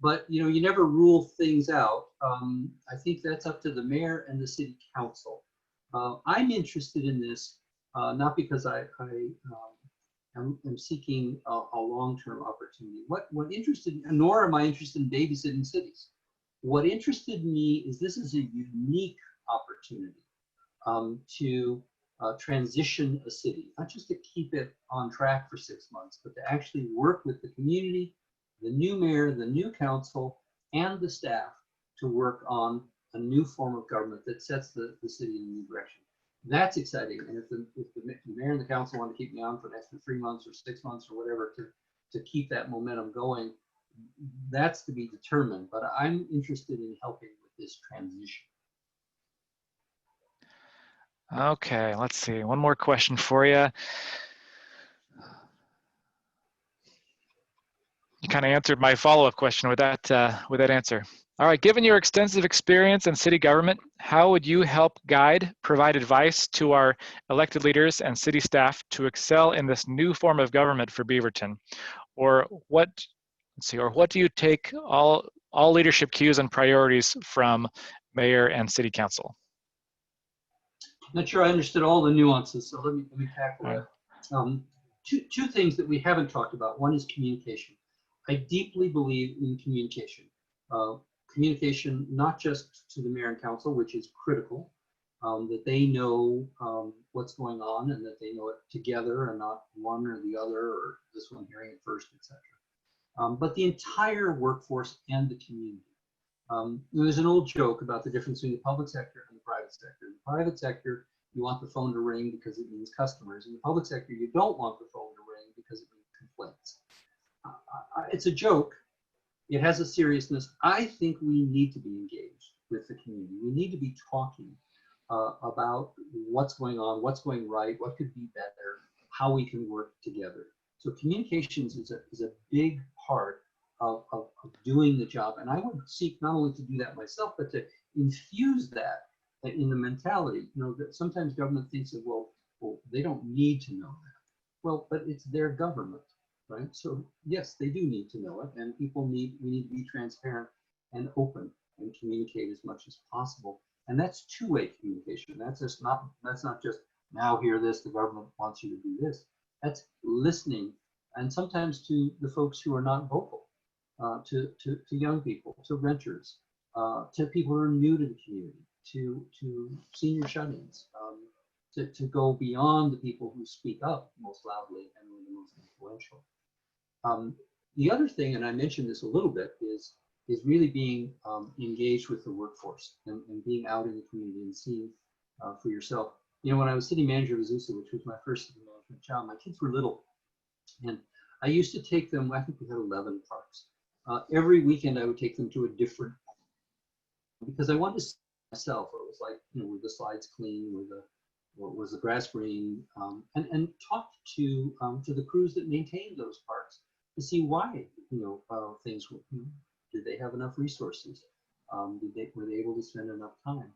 but you know, you never rule things out. I think that's up to the mayor and the city council. I'm interested in this not because I am seeking a long-term opportunity. What interested, nor am I interested in babysitting cities. What interested me is this is a unique opportunity to transition a city, not just to keep it on track for 6 months, but to actually work with the community, the new mayor, the new council, and the staff to work on a new form of government that sets the city in a new direction. That's exciting. And if the mayor and the council want to keep me on for an extra 3 months or 6 months or whatever to keep that momentum going, that's to be determined. But I'm interested in helping with this transition. Okay, let's see. One more question for you. You kind of answered my follow-up question with that answer. All right, given your extensive experience in city government, how would you help guide, provide advice to our elected leaders and city staff to excel in this new form of government for Beaverton? Or what, let's see, or what do you take all leadership cues and priorities from mayor and city council? Not sure I understood all the nuances, so let me tackle that. Two things that we haven't talked about. One is communication. I deeply believe in communication. Communication, not just to the mayor and council, which is critical, that they know what's going on and that they know it together and not one or the other or this one hearing it first, etc. But the entire workforce and the community. There's an old joke about the difference between the public sector and the private sector. In the private sector, you want the phone to ring because it means customers. In the public sector, you don't want the phone to ring because it means complaints. It's a joke. It has a seriousness. I think we need to be engaged with the community. We need to be talking about what's going on, what's going right, what could be better, how we can work together. So communications is a big part of doing the job. And I would seek not only to do that myself, but to infuse that in the mentality. You know, that sometimes government thinks that, well, they don't need to know that. Well, but it's their government, right? So yes, they do need to know it, and we need to be transparent and open and communicate as much as possible. And that's two-way communication. That's not just now hear this, the government wants you to do this. That's listening, and sometimes to the folks who are not vocal. To young people, to renters, to people who are new to the community, to senior shut-ins, to go beyond the people who speak up most loudly and are the most influential. The other thing, and I mentioned this a little bit, is really being engaged with the workforce and being out in the community and seeing for yourself. You know, when I was city manager of Azusa, which was my first city management job, my kids were little, and I used to take them. I think we had 11 parks. Every weekend I would take them to a different park because I wanted to see myself what it was like, you know, were the slides clean, was the grass green, and talk to the crews that maintained those parks to see why, you know, things were, did they have enough resources? Were they able to spend enough time?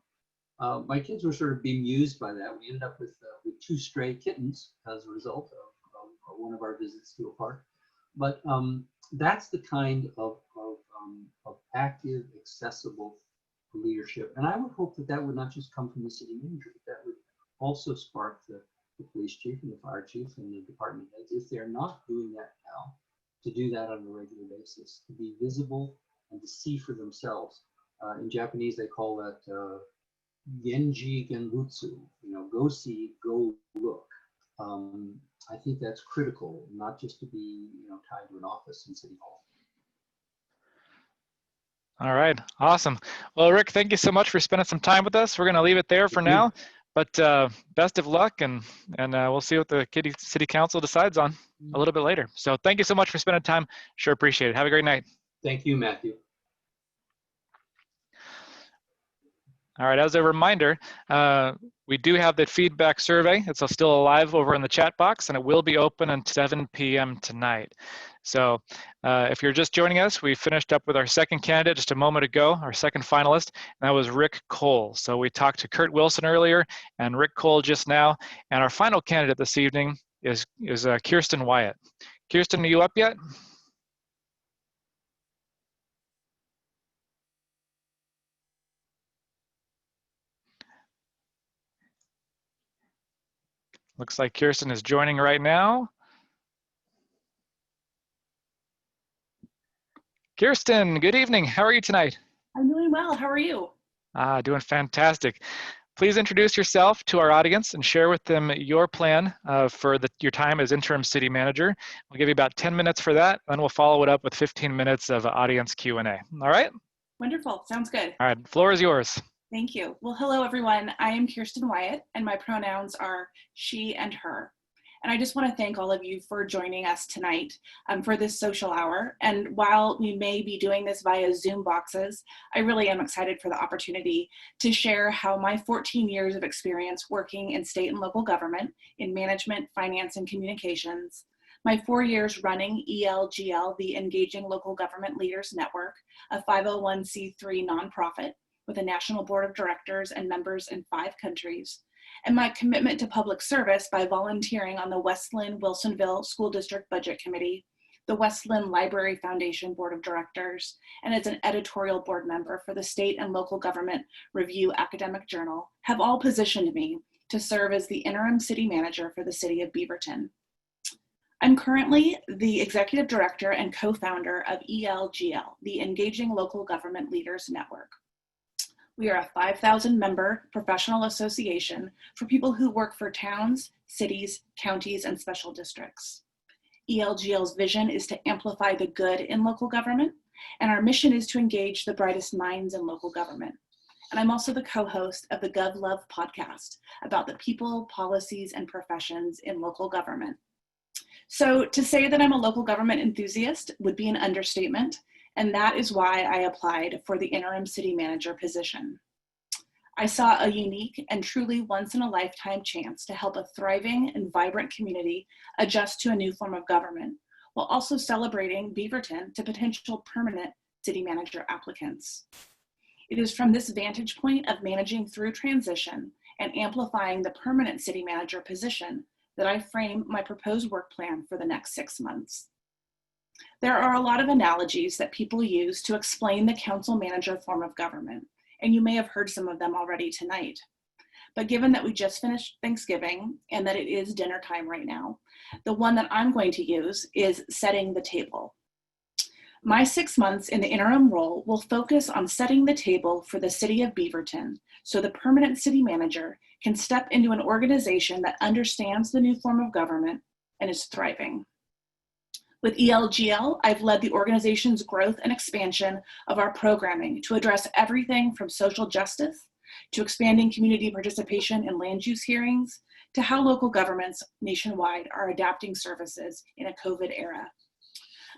My kids were sort of bemused by that. We ended up with 2 stray kittens as a result of one of our visits to a park. But that's the kind of active, accessible leadership. And I would hope that would not just come from the city manager, but that would also spark the police chief and the fire chief and the department heads, if they're not doing that now, to do that on a regular basis, to be visible and to see for themselves. In Japanese, they call that genji genbutsu, you know, go see, go look. I think that's critical, not just to be, you know, tied to an office in City Hall. All right, awesome. Well, Rick, thank you so much for spending some time with us. We're going to leave it there for now, but best of luck, and we'll see what the City Council decides on a little bit later. So thank you so much for spending time. Sure appreciate it. Have a great night. Thank you, Matthew. All right, as a reminder, we do have the feedback survey. It's still alive over in the chat box, and it will be open until 7 p.m. tonight. So if you're just joining us, we finished up with our second candidate just a moment ago, our second finalist, and that was Rick Cole. So we talked to Curt Wilson earlier and Rick Cole just now, and our final candidate this evening is Kirsten Wyatt. Kirsten, are you up yet? Looks like Kirsten is joining right now. Kirsten, good evening. How are you tonight? I'm doing well. How are you? Doing fantastic. Please introduce yourself to our audience and share with them your plan for your time as Interim City Manager. We'll give you about 10 minutes for that, and we'll follow it up with 15 minutes of audience Q&A. All right? Wonderful. Sounds good. All right, floor is yours. Thank you. Well, hello, everyone. I am Kirsten Wyatt, and my pronouns are she and her. And I just want to thank all of you for joining us tonight for this social hour. And while we may be doing this via Zoom boxes, I really am excited for the opportunity to share how my 14 years of experience working in state and local government in management, finance, and communications, my 4 years running ELGL, the Engaging Local Government Leaders Network, a 501c3 nonprofit with a national board of directors and members in 5 countries, and my commitment to public service by volunteering on the West Linn Wilsonville School District Budget Committee, the West Linn Library Foundation Board of Directors, and as an editorial board member for the State and Local Government Review Academic Journal have all positioned me to serve as the Interim City Manager for the City of Beaverton. I'm currently the Executive Director and co-founder of ELGL, the Engaging Local Government Leaders Network. We are a 5,000 member professional association for people who work for towns, cities, counties, and special districts. ELGL's vision is to amplify the good in local government, and our mission is to engage the brightest minds in local government. And I'm also the co-host of the GovLove podcast about the people, policies, and professions in local government. So to say that I'm a local government enthusiast would be an understatement, and that is why I applied for the Interim City Manager position. I saw a unique and truly once-in-a-lifetime chance to help a thriving and vibrant community adjust to a new form of government, while also celebrating Beaverton to potential permanent city manager applicants. It is from this vantage point of managing through transition and amplifying the permanent city manager position that I frame my proposed work plan for the next 6 months. There are a lot of analogies that people use to explain the council manager form of government, and you may have heard some of them already tonight. But given that we just finished Thanksgiving and that it is dinner time right now, the one that I'm going to use is setting the table. My 6 months in the interim role will focus on setting the table for the City of Beaverton so the permanent city manager can step into an organization that understands the new form of government and is thriving. With ELGL, I've led the organization's growth and expansion of our programming to address everything from social justice to expanding community participation in land use hearings to how local governments nationwide are adapting services in a COVID era.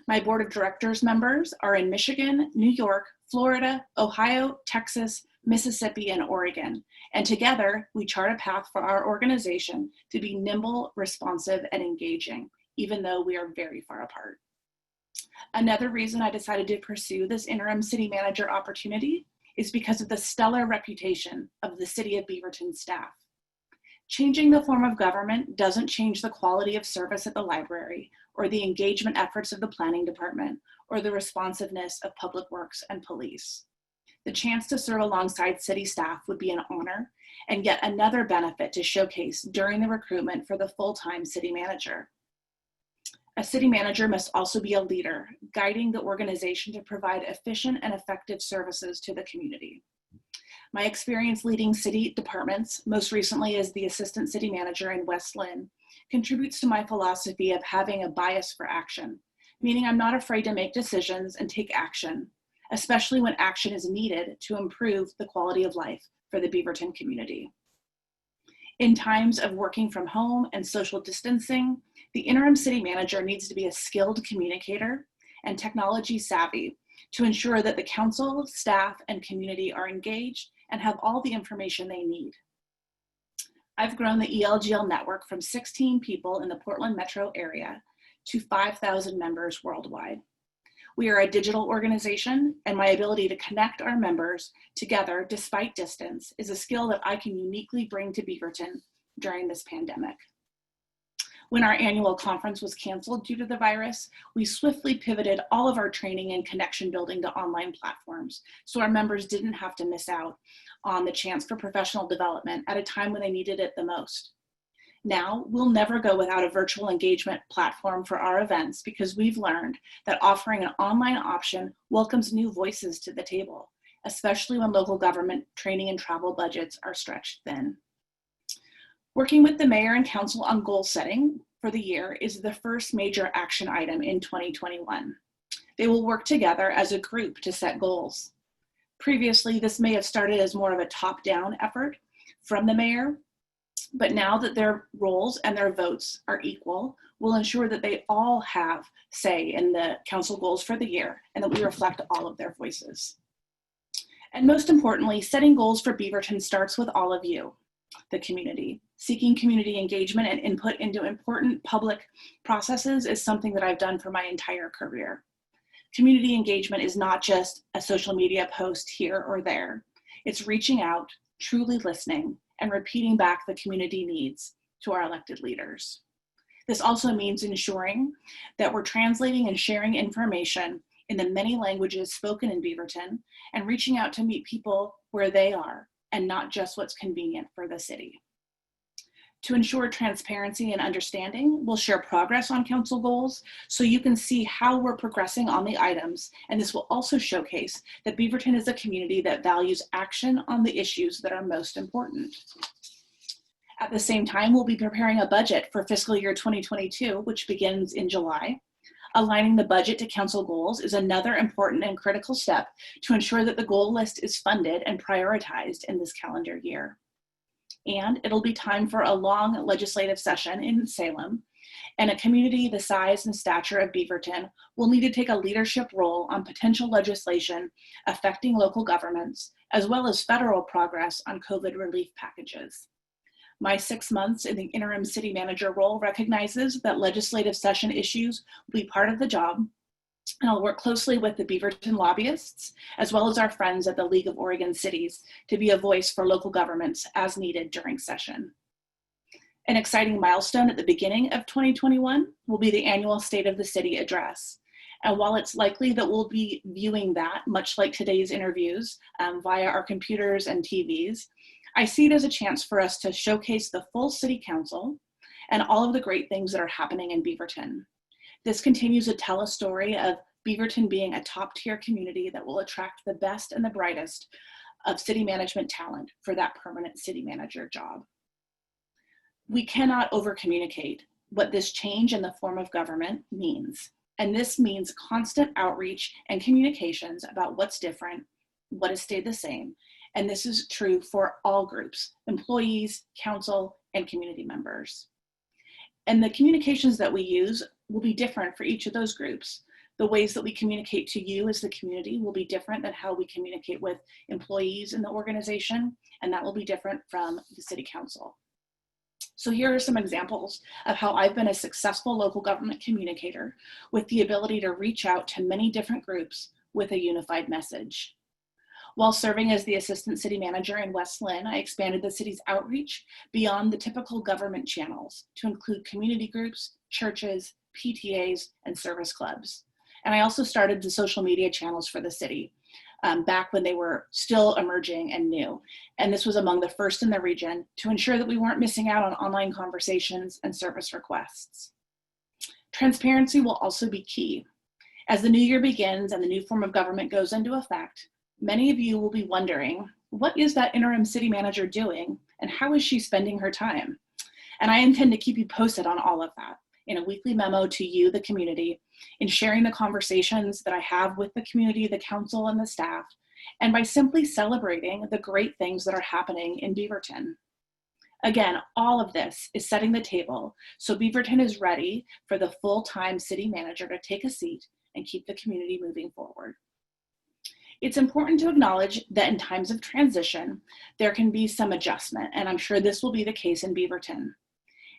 My board of directors members are in Michigan, New York, Florida, Ohio, Texas, Mississippi, and Oregon. And together, we chart a path for our organization to be nimble, responsive, and engaging, even though we are very far apart. Another reason I decided to pursue this interim city manager opportunity is because of the stellar reputation of the City of Beaverton staff. Changing the form of government doesn't change the quality of service at the library or the engagement efforts of the planning department or the responsiveness of public works and police. The chance to serve alongside city staff would be an honor and yet another benefit to showcase during the recruitment for the full-time city manager. A city manager must also be a leader, guiding the organization to provide efficient and effective services to the community. My experience leading city departments, most recently as the assistant city manager in West Linn, contributes to my philosophy of having a bias for action, meaning I'm not afraid to make decisions and take action, especially when action is needed to improve the quality of life for the Beaverton community. In times of working from home and social distancing, the interim city manager needs to be a skilled communicator and technology savvy to ensure that the council, staff, and community are engaged and have all the information they need. I've grown the ELGL network from 16 people in the Portland metro area to 5,000 members worldwide. We are a digital organization, and my ability to connect our members together despite distance is a skill that I can uniquely bring to Beaverton during this pandemic. When our annual conference was canceled due to the virus, we swiftly pivoted all of our training and connection building to online platforms, so our members didn't have to miss out on the chance for professional development at a time when they needed it the most. Now, we'll never go without a virtual engagement platform for our events because we've learned that offering an online option welcomes new voices to the table, especially when local government training and travel budgets are stretched thin. Working with the mayor and council on goal setting for the year is the first major action item in 2021. They will work together as a group to set goals. Previously, this may have started as more of a top-down effort from the mayor, but now that their roles and their votes are equal, we'll ensure that they all have say in the council goals for the year and that we reflect all of their voices. And most importantly, setting goals for Beaverton starts with all of you, the community. Seeking community engagement and input into important public processes is something that I've done for my entire career. Community engagement is not just a social media post here or there. It's reaching out, truly listening, and repeating back the community needs to our elected leaders. This also means ensuring that we're translating and sharing information in the many languages spoken in Beaverton and reaching out to meet people where they are and not just what's convenient for the city. To ensure transparency and understanding, we'll share progress on council goals so you can see how we're progressing on the items, and this will also showcase that Beaverton is a community that values action on the issues that are most important. At the same time, we'll be preparing a budget for fiscal year 2022, which begins in July. Aligning the budget to council goals is another important and critical step to ensure that the goal list is funded and prioritized in this calendar year. And it'll be time for a long legislative session in Salem, and a community the size and stature of Beaverton will need to take a leadership role on potential legislation affecting local governments, as well as federal progress on COVID relief packages. My 6 months in the interim city manager role recognizes that legislative session issues will be part of the job, and I'll work closely with the Beaverton lobbyists, as well as our friends at the League of Oregon Cities, to be a voice for local governments as needed during session. An exciting milestone at the beginning of 2021 will be the annual State of the City address. And while it's likely that we'll be viewing that, much like today's interviews, via our computers and TVs, I see it as a chance for us to showcase the full City Council and all of the great things that are happening in Beaverton. This continues to tell a story of Beaverton being a top-tier community that will attract the best and the brightest of city management talent for that permanent city manager job. We cannot over-communicate what this change in the form of government means. And this means constant outreach and communications about what's different, what has stayed the same. And this is true for all groups, employees, council, and community members. And the communications that we use will be different for each of those groups. The ways that we communicate to you as the community will be different than how we communicate with employees in the organization, and that will be different from the City Council. So here are some examples of how I've been a successful local government communicator with the ability to reach out to many different groups with a unified message. While serving as the assistant city manager in West Lynn, I expanded the city's outreach beyond the typical government channels to include community groups, churches, PTAs, and service clubs. And I also started the social media channels for the city back when they were still emerging and new. And this was among the first in the region to ensure that we weren't missing out on online conversations and service requests. Transparency will also be key. As the new year begins and the new form of government goes into effect, many of you will be wondering, what is that interim city manager doing and how is she spending her time? And I intend to keep you posted on all of that in a weekly memo to you, the community, in sharing the conversations that I have with the community, the council, and the staff, and by simply celebrating the great things that are happening in Beaverton. Again, all of this is setting the table so Beaverton is ready for the full-time city manager to take a seat and keep the community moving forward. It's important to acknowledge that in times of transition, there can be some adjustment, and I'm sure this will be the case in Beaverton.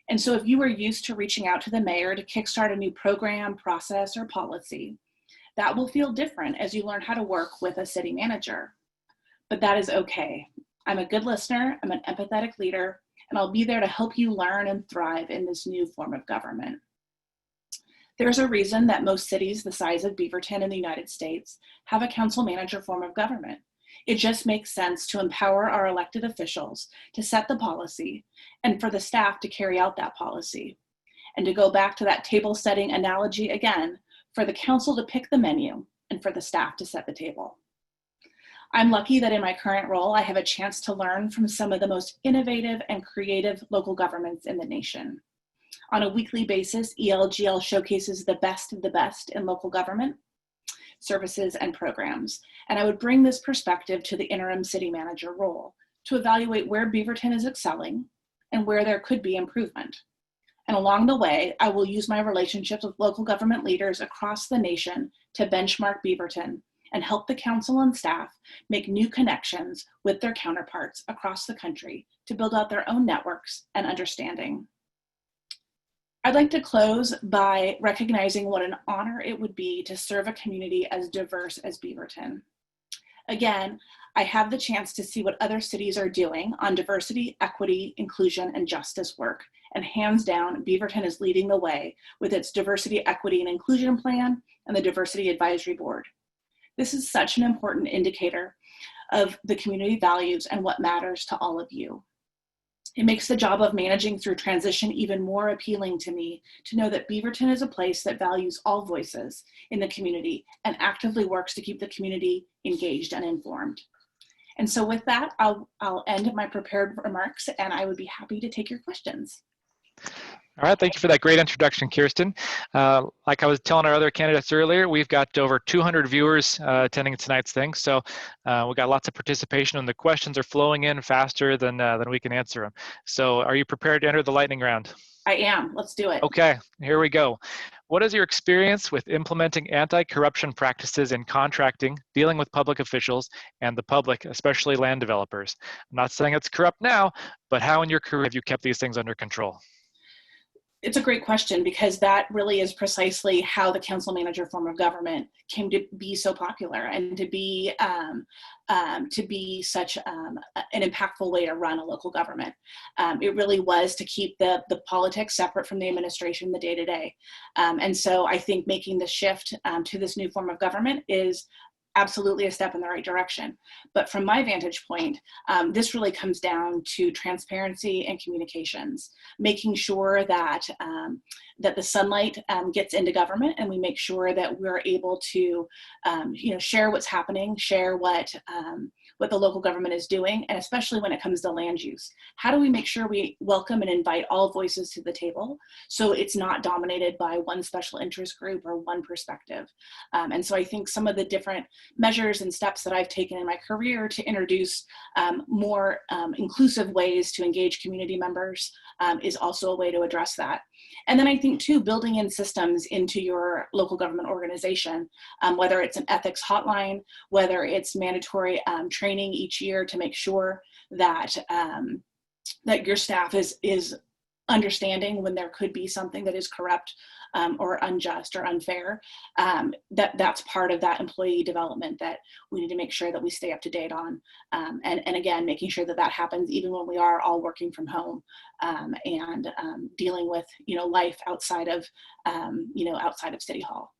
And so if you are used to reaching out to the mayor to kickstart a new program, process, or policy, that will feel different as you learn how to work with a city manager. But that is okay. I'm a good listener, I'm an empathetic leader, and I'll be there to help you learn and thrive in this new form of government. There's a reason that most cities the size of Beaverton in the United States have a council manager form of government. It just makes sense to empower our elected officials to set the policy and for the staff to carry out that policy. And to go back to that table setting analogy again, for the council to pick the menu and for the staff to set the table. I'm lucky that in my current role, I have a chance to learn from some of the most innovative and creative local governments in the nation. On a weekly basis, ELGL showcases the best of the best in local government, services, and programs. And I would bring this perspective to the interim city manager role to evaluate where Beaverton is excelling and where there could be improvement. And along the way, I will use my relationships with local government leaders across the nation to benchmark Beaverton and help the council and staff make new connections with their counterparts across the country to build out their own networks and understanding. I'd like to close by recognizing what an honor it would be to serve a community as diverse as Beaverton. Again, I have the chance to see what other cities are doing on diversity, equity, inclusion, and justice work. And hands down, Beaverton is leading the way with its diversity, equity, and inclusion plan and the diversity advisory board. This is such an important indicator of the community values and what matters to all of you. It makes the job of managing through transition even more appealing to me to know that Beaverton is a place that values all voices in the community and actively works to keep the community engaged and informed. And so with that, I'll end my prepared remarks and I would be happy to take your questions. All right, thank you for that great introduction, Kirsten. Like I was telling our other candidates earlier, we've got over 200 viewers attending tonight's thing, so we've got lots of participation and the questions are flowing in faster than we can answer them. So are you prepared to enter the lightning round? I am, let's do it. Okay, here we go. What is your experience with implementing anti-corruption practices in contracting, dealing with public officials and the public, especially land developers? I'm not saying it's corrupt now, but how in your career have you kept these things under control? It's a great question because that really is precisely how the council manager form of government came to be so popular and to be such an impactful way to run a local government. It really was to keep the politics separate from the administration, the day-to-day. And so I think making the shift to this new form of government is absolutely a step in the right direction. But from my vantage point, this really comes down to transparency and communications, making sure that that the sunlight gets into government and we make sure that we're able to share what's happening, share what the local government is doing, and especially when it comes to land use. How do we make sure we welcome and invite all voices to the table so it's not dominated by one special interest group or one perspective? And so I think some of the different measures and steps that I've taken in my career to introduce more inclusive ways to engage community members is also a way to address that. And then I think too, building in systems into your local government organization, whether it's an ethics hotline, whether it's mandatory training each year to make sure that that your staff is understanding when there could be something that is corrupt or unjust or unfair, that's part of that employee development that we need to make sure that we stay up to date on. And again, making sure that that happens even when we are all working from home and dealing with life outside of outside of City Hall.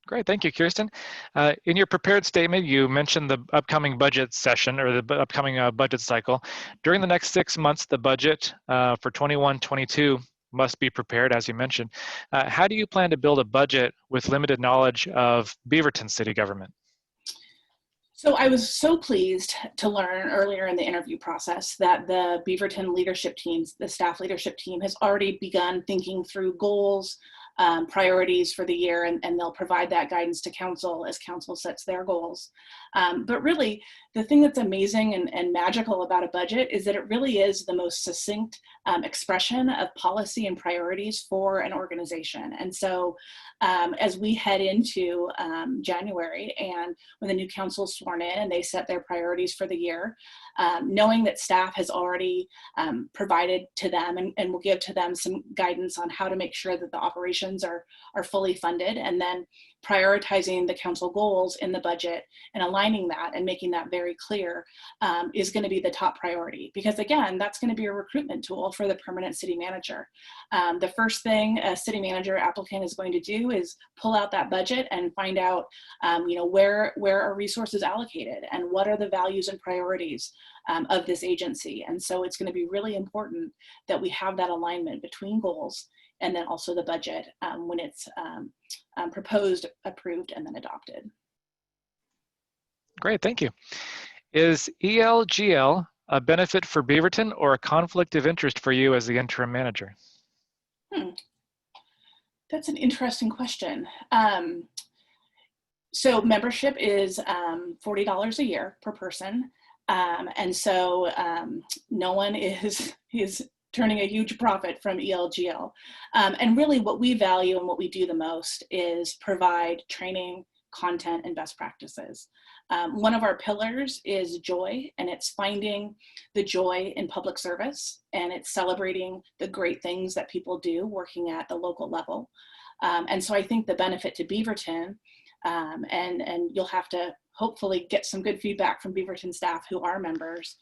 Great, thank you, Kirsten. In your prepared statement, you mentioned the upcoming budget session or the upcoming budget cycle. During the next 6 months, the budget for 21-22 must be prepared, as you mentioned. How do you plan to build a budget with limited knowledge of Beaverton city government? So I was so pleased to learn earlier in the interview process that the Beaverton leadership teams, the staff leadership team, has already begun thinking through goals, priorities for the year, and they'll provide that guidance to council as council sets their goals. But really, the thing that's amazing and magical about a budget is that it really is the most succinct expression of policy and priorities for an organization. And so as we head into January and when the new council is sworn in and they set their priorities for the year, knowing that staff has already provided to them and will give to them some guidance on how to make sure that the operation positions are fully funded, and then prioritizing the council goals in the budget and aligning that and making that very clear is going to be the top priority. Because again, that's going to be a recruitment tool for the permanent city manager. The first thing a city manager applicant is going to do is pull out that budget and find out, where are resources allocated and what are the values and priorities of this agency. And so it's going to be really important that we have that alignment between goals and then also the budget when it's proposed, approved, and then adopted. Great, thank you. Is ELGL a benefit for Beaverton or a conflict of interest for you as the interim manager? That's an interesting question. So membership is $40 a year per person. And so no one is turning a huge profit from ELGL. And really what we value and what we do the most is provide training, content, and best practices. One of our pillars is joy, and it's finding the joy in public service, and it's celebrating the great things that people do working at the local level. And so I think the benefit to Beaverton, and you'll have to hopefully get some good feedback from Beaverton staff who are members,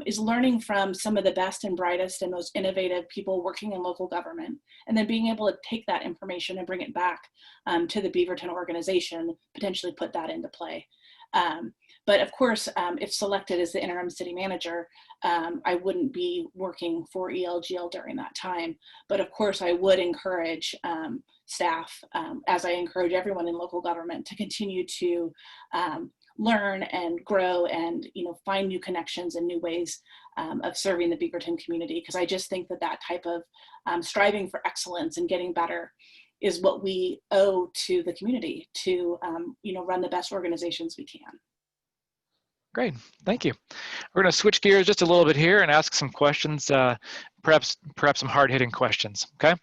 is learning from some of the best and brightest and most innovative people working in local government, and then being able to take that information and bring it back to the Beaverton organization, potentially put that into play. But of course, if selected as the interim city manager, I wouldn't be working for ELGL during that time. But of course, I would encourage staff, as I encourage everyone in local government, to continue to learn and grow and find new connections and new ways of serving the Beaverton community. Because I just think that that type of striving for excellence and getting better is what we owe to the community to run the best organizations we can. Great, thank you. We're going to switch gears just a little bit here and ask some questions, perhaps some hard-hitting questions, okay?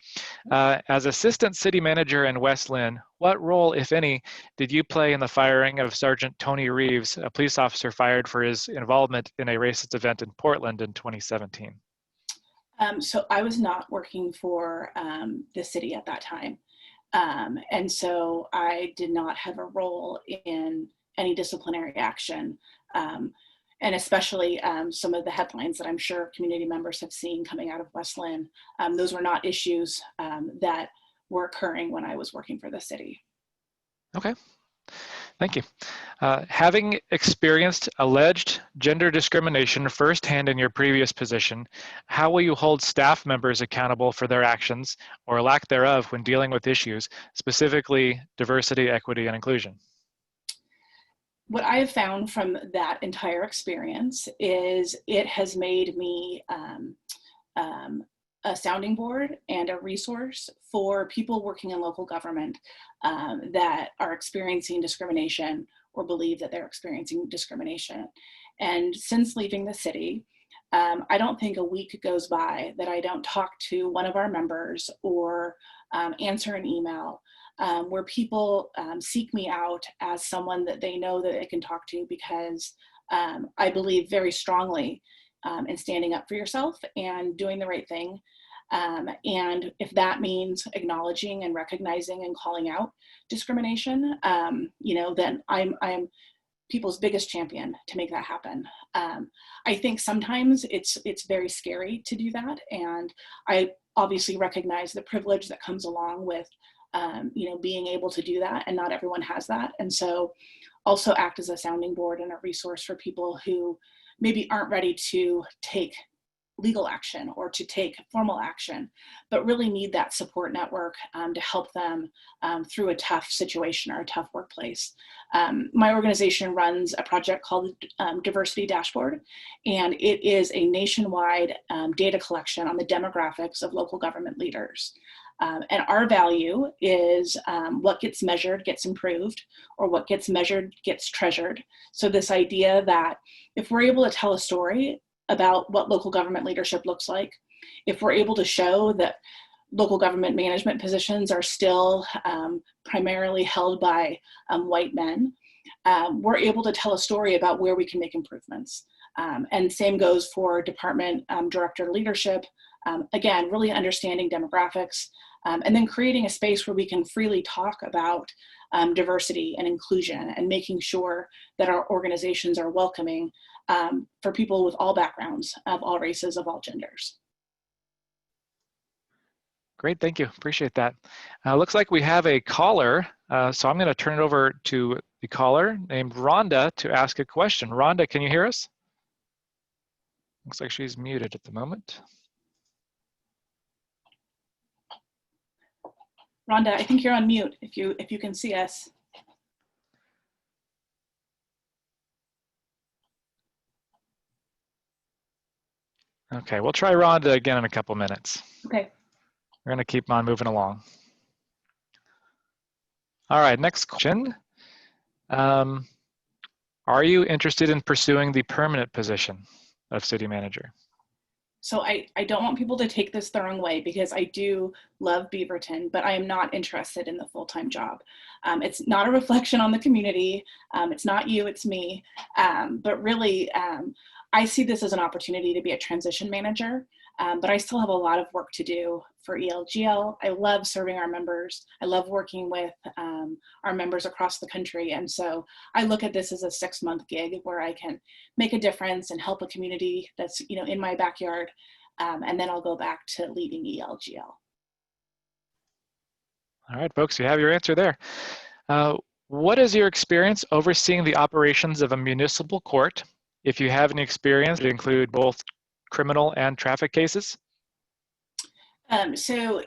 As Assistant City Manager in West Lynn, what role, if any, did you play in the firing of Sergeant Tony Reeves, a police officer fired for his involvement in a racist event in Portland in 2017? So I was not working for the city at that time. And so I did not have a role in any disciplinary action. And especially some of the headlines that I'm sure community members have seen coming out of West Lynn. Those were not issues that were occurring when I was working for the city. Okay, thank you. Having experienced alleged gender discrimination firsthand in your previous position, how will you hold staff members accountable for their actions or lack thereof when dealing with issues, specifically diversity, equity, and inclusion? What I have found from that entire experience is it has made me a sounding board and a resource for people working in local government that are experiencing discrimination or believe that they're experiencing discrimination. And since leaving the city, I don't think a week goes by that I don't talk to one of our members or answer an email where people seek me out as someone that they know that they can talk to, because I believe very strongly in standing up for yourself and doing the right thing. And if that means acknowledging and recognizing and calling out discrimination, then I'm people's biggest champion to make that happen. I think sometimes it's very scary to do that. And I obviously recognize the privilege that comes along with being able to do that, and not everyone has that. And so also act as a sounding board and a resource for people who maybe aren't ready to take legal action or to take formal action, but really need that support network to help them through a tough situation or a tough workplace. My organization runs a project called Diversity Dashboard, and it is a nationwide data collection on the demographics of local government leaders. And our value is what gets measured gets improved, or what gets measured gets treasured. So this idea that if we're able to tell a story about what local government leadership looks like, if we're able to show that local government management positions are still primarily held by white men, we're able to tell a story about where we can make improvements. And same goes for department director leadership. Again, really understanding demographics and then creating a space where we can freely talk about diversity and inclusion, and making sure that our organizations are welcoming for people with all backgrounds, of all races, of all genders. Great, thank you. Appreciate that. Looks like we have a caller, so I'm going to turn it over to the caller named Rhonda to ask a question. Rhonda, can you hear us? Looks like she's muted at the moment. Rhonda, I think you're on mute if you can see us. Okay, we'll try Rhonda again in a couple minutes. Okay. We're going to keep on moving along. All right, next question. Are you interested in pursuing the permanent position of city manager? So I don't want people to take this the wrong way, because I do love Beaverton, but I am not interested in the full-time job. It's not a reflection on the community. It's not you, it's me. But really, I see this as an opportunity to be a transition manager, but I still have a lot of work to do for ELGL. I love serving our members. I love working with our members across the country. And so I look at this as a 6-month gig where I can make a difference and help a community that's in my backyard. And then I'll go back to leading ELGL. All right, folks, you have your answer there. What is your experience overseeing the operations of a municipal court? If you have any experience, it include both criminal and traffic cases? So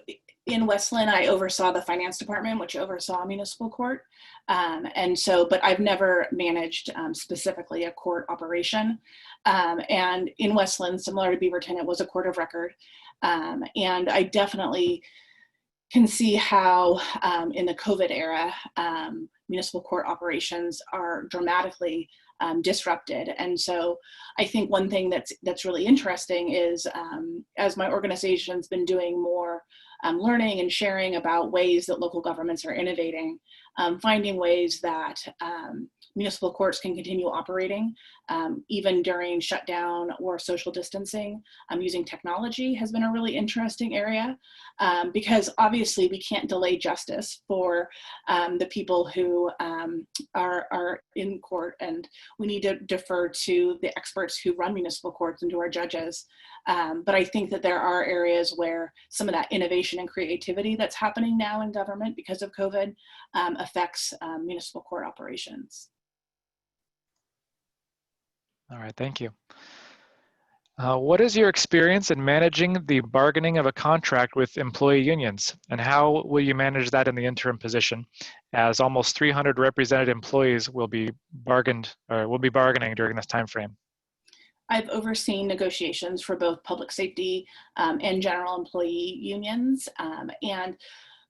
in Westland, I oversaw the finance department, which oversaw municipal court. But I've never managed specifically a court operation. And in Westland, similar to Beaverton, it was a court of record. And I definitely can see how in the COVID era, municipal court operations are dramatically disrupted. And so I think one thing that's really interesting is as my organization's been doing more learning and sharing about ways that local governments are innovating, finding ways that municipal courts can continue operating even during shutdown or social distancing. Using technology has been a really interesting area because obviously we can't delay justice for the people who are in court, and we need to defer to the experts who run municipal courts and to our judges. But I think that there are areas where some of that innovation and creativity that's happening now in government because of COVID affects municipal court operations. All right, thank you. What is your experience in managing the bargaining of a contract with employee unions, and how will you manage that in the interim position, as almost 300 represented employees will be bargaining during this time frame? I've overseen negotiations for both public safety and general employee unions. And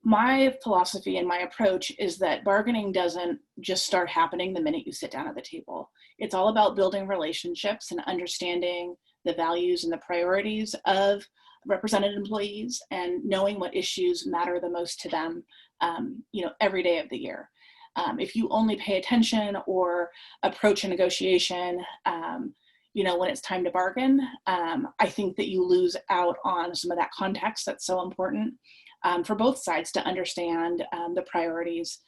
my philosophy and my approach is that bargaining doesn't just start happening the minute you sit down at the table. It's all about building relationships and understanding the values and the priorities of represented employees and knowing what issues matter the most to them, every day of the year. If you only pay attention or approach a negotiation when it's time to bargain, I think that you lose out on some of that context that's so important for both sides to understand the priorities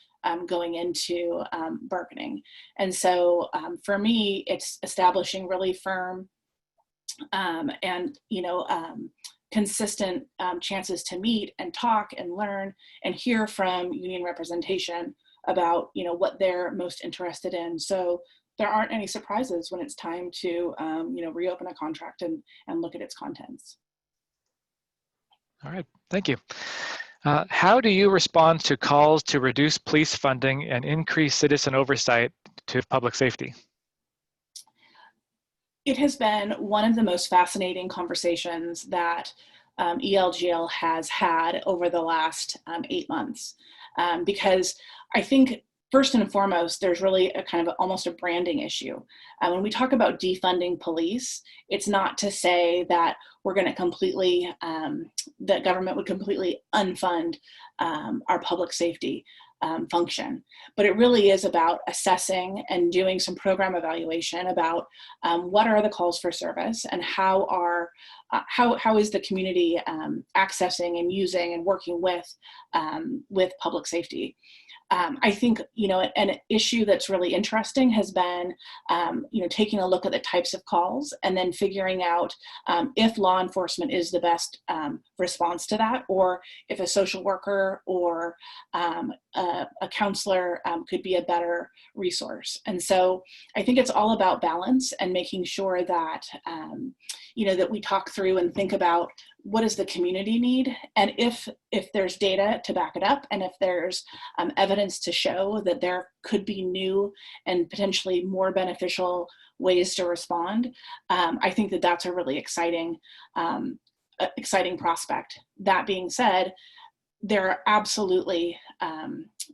going into bargaining. And so for me, it's establishing really firm and consistent chances to meet and talk and learn and hear from union representation about what they're most interested in. So there aren't any surprises when it's time to reopen a contract and look at its contents. All right, thank you. How do you respond to calls to reduce police funding and increase citizen oversight to public safety? It has been one of the most fascinating conversations that ELGL has had over the last 8 months, because I think first and foremost, there's really a kind of almost a branding issue. When we talk about defunding police, it's not to say that we're going to completely, that government would completely unfund our public safety function. But it really is about assessing and doing some program evaluation about what are the calls for service and how is the community accessing and using and working with public safety. I think, an issue that's really interesting has been, taking a look at the types of calls and then figuring out if law enforcement is the best response to that, or if a social worker or a counselor could be a better resource. And so I think it's all about balance and making sure that, that we talk through and think about what does the community need, and if there's data to back it up, and if there's evidence to show that there could be new and potentially more beneficial ways to respond, I think that that's a really exciting prospect. That being said, there are absolutely,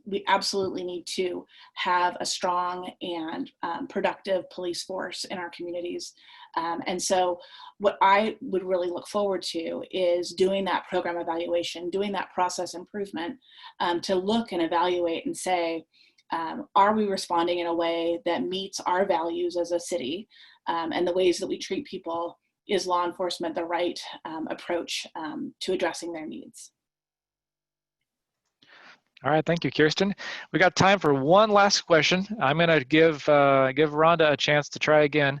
we absolutely need to have a strong and productive police force in our communities. And so what I would really look forward to is doing that program evaluation, doing that process improvement, to look and evaluate and say, are we responding in a way that meets our values as a city, and the ways that we treat people? Is law enforcement the right approach to addressing their needs? All right, thank you, Kirsten. We got time for one last question. I'm going to give Rhonda a chance to try again.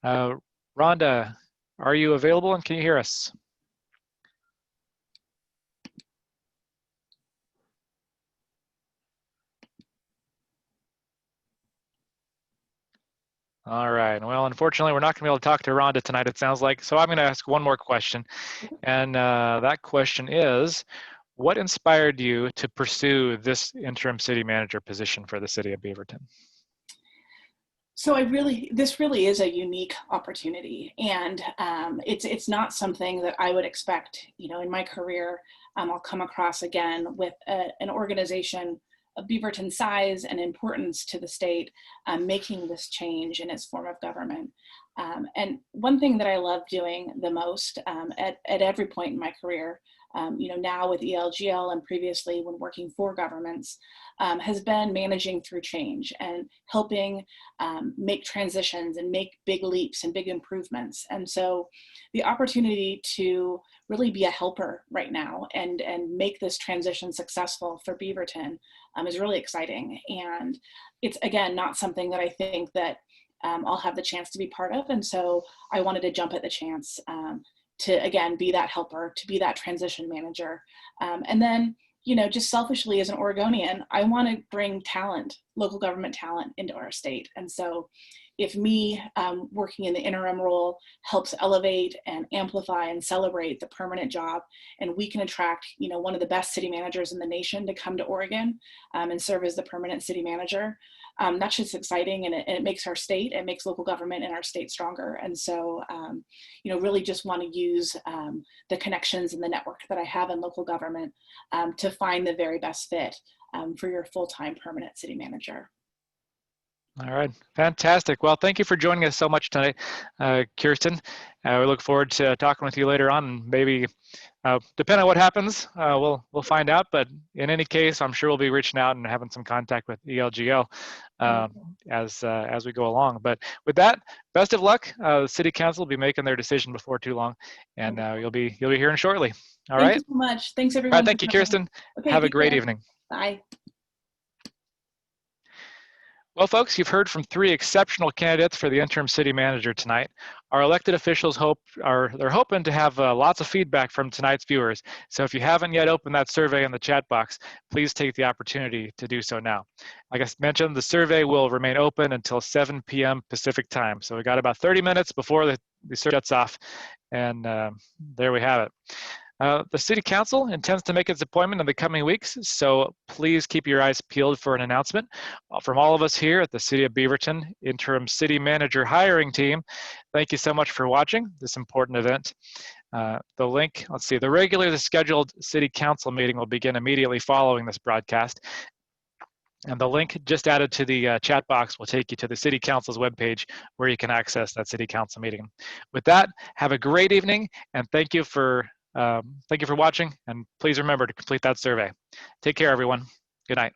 Rhonda, are you available and can you hear us? All right, well, unfortunately, we're not going to be able to talk to Rhonda tonight, it sounds like, so I'm going to ask one more question. And that question is, what inspired you to pursue this interim city manager position for the city of Beaverton? So this really is a unique opportunity, and it's not something that I would expect, in my career, I'll come across again with an organization of Beaverton size and importance to the state, making this change in its form of government. And one thing that I love doing the most at every point in my career, now with ELGL and previously when working for governments, has been managing through change and helping make transitions and make big leaps and big improvements. And so the opportunity to really be a helper right now and make this transition successful for Beaverton is really exciting. And it's, again, not something that I think that I'll have the chance to be part of. And so I wanted to jump at the chance to, again, be that helper, to be that transition manager. And then, just selfishly as an Oregonian, I want to bring talent, local government talent, into our state. And so if me working in the interim role helps elevate and amplify and celebrate the permanent job, and we can attract, one of the best city managers in the nation to come to Oregon and serve as the permanent city manager, that's just exciting, and it makes our state, it makes local government in our state stronger. And so, really just want to use the connections and the network that I have in local government to find the very best fit for your full-time permanent city manager. All right, fantastic. Well, thank you for joining us so much tonight, Kirsten. We look forward to talking with you later on, and maybe, depending on what happens, we'll find out. But in any case, I'm sure we'll be reaching out and having some contact with ELGL as we go along. But with that, best of luck. The City Council will be making their decision before too long, and you'll be hearing shortly. All right. Thank you so much. Thanks, everyone. All right, thank you, Kirsten. Okay, have a great evening. Bye. Well, folks, you've heard from 3 exceptional candidates for the interim city manager tonight. Our elected officials they're hoping to have lots of feedback from tonight's viewers. So if you haven't yet opened that survey in the chat box, please take the opportunity to do so now. Like I mentioned, the survey will remain open until 7 p.m. Pacific time. So we got about 30 minutes before the survey shuts off, and there we have it. The City Council intends to make its appointment in the coming weeks, so please keep your eyes peeled for an announcement from all of us here at the City of Beaverton Interim City Manager Hiring Team. Thank you so much for watching this important event. The link, the regularly scheduled City Council meeting will begin immediately following this broadcast. And the link just added to the chat box will take you to the City Council's webpage where you can access that City Council meeting. With that, have a great evening, and thank you for watching, and please remember to complete that survey. Take care, everyone. Good night.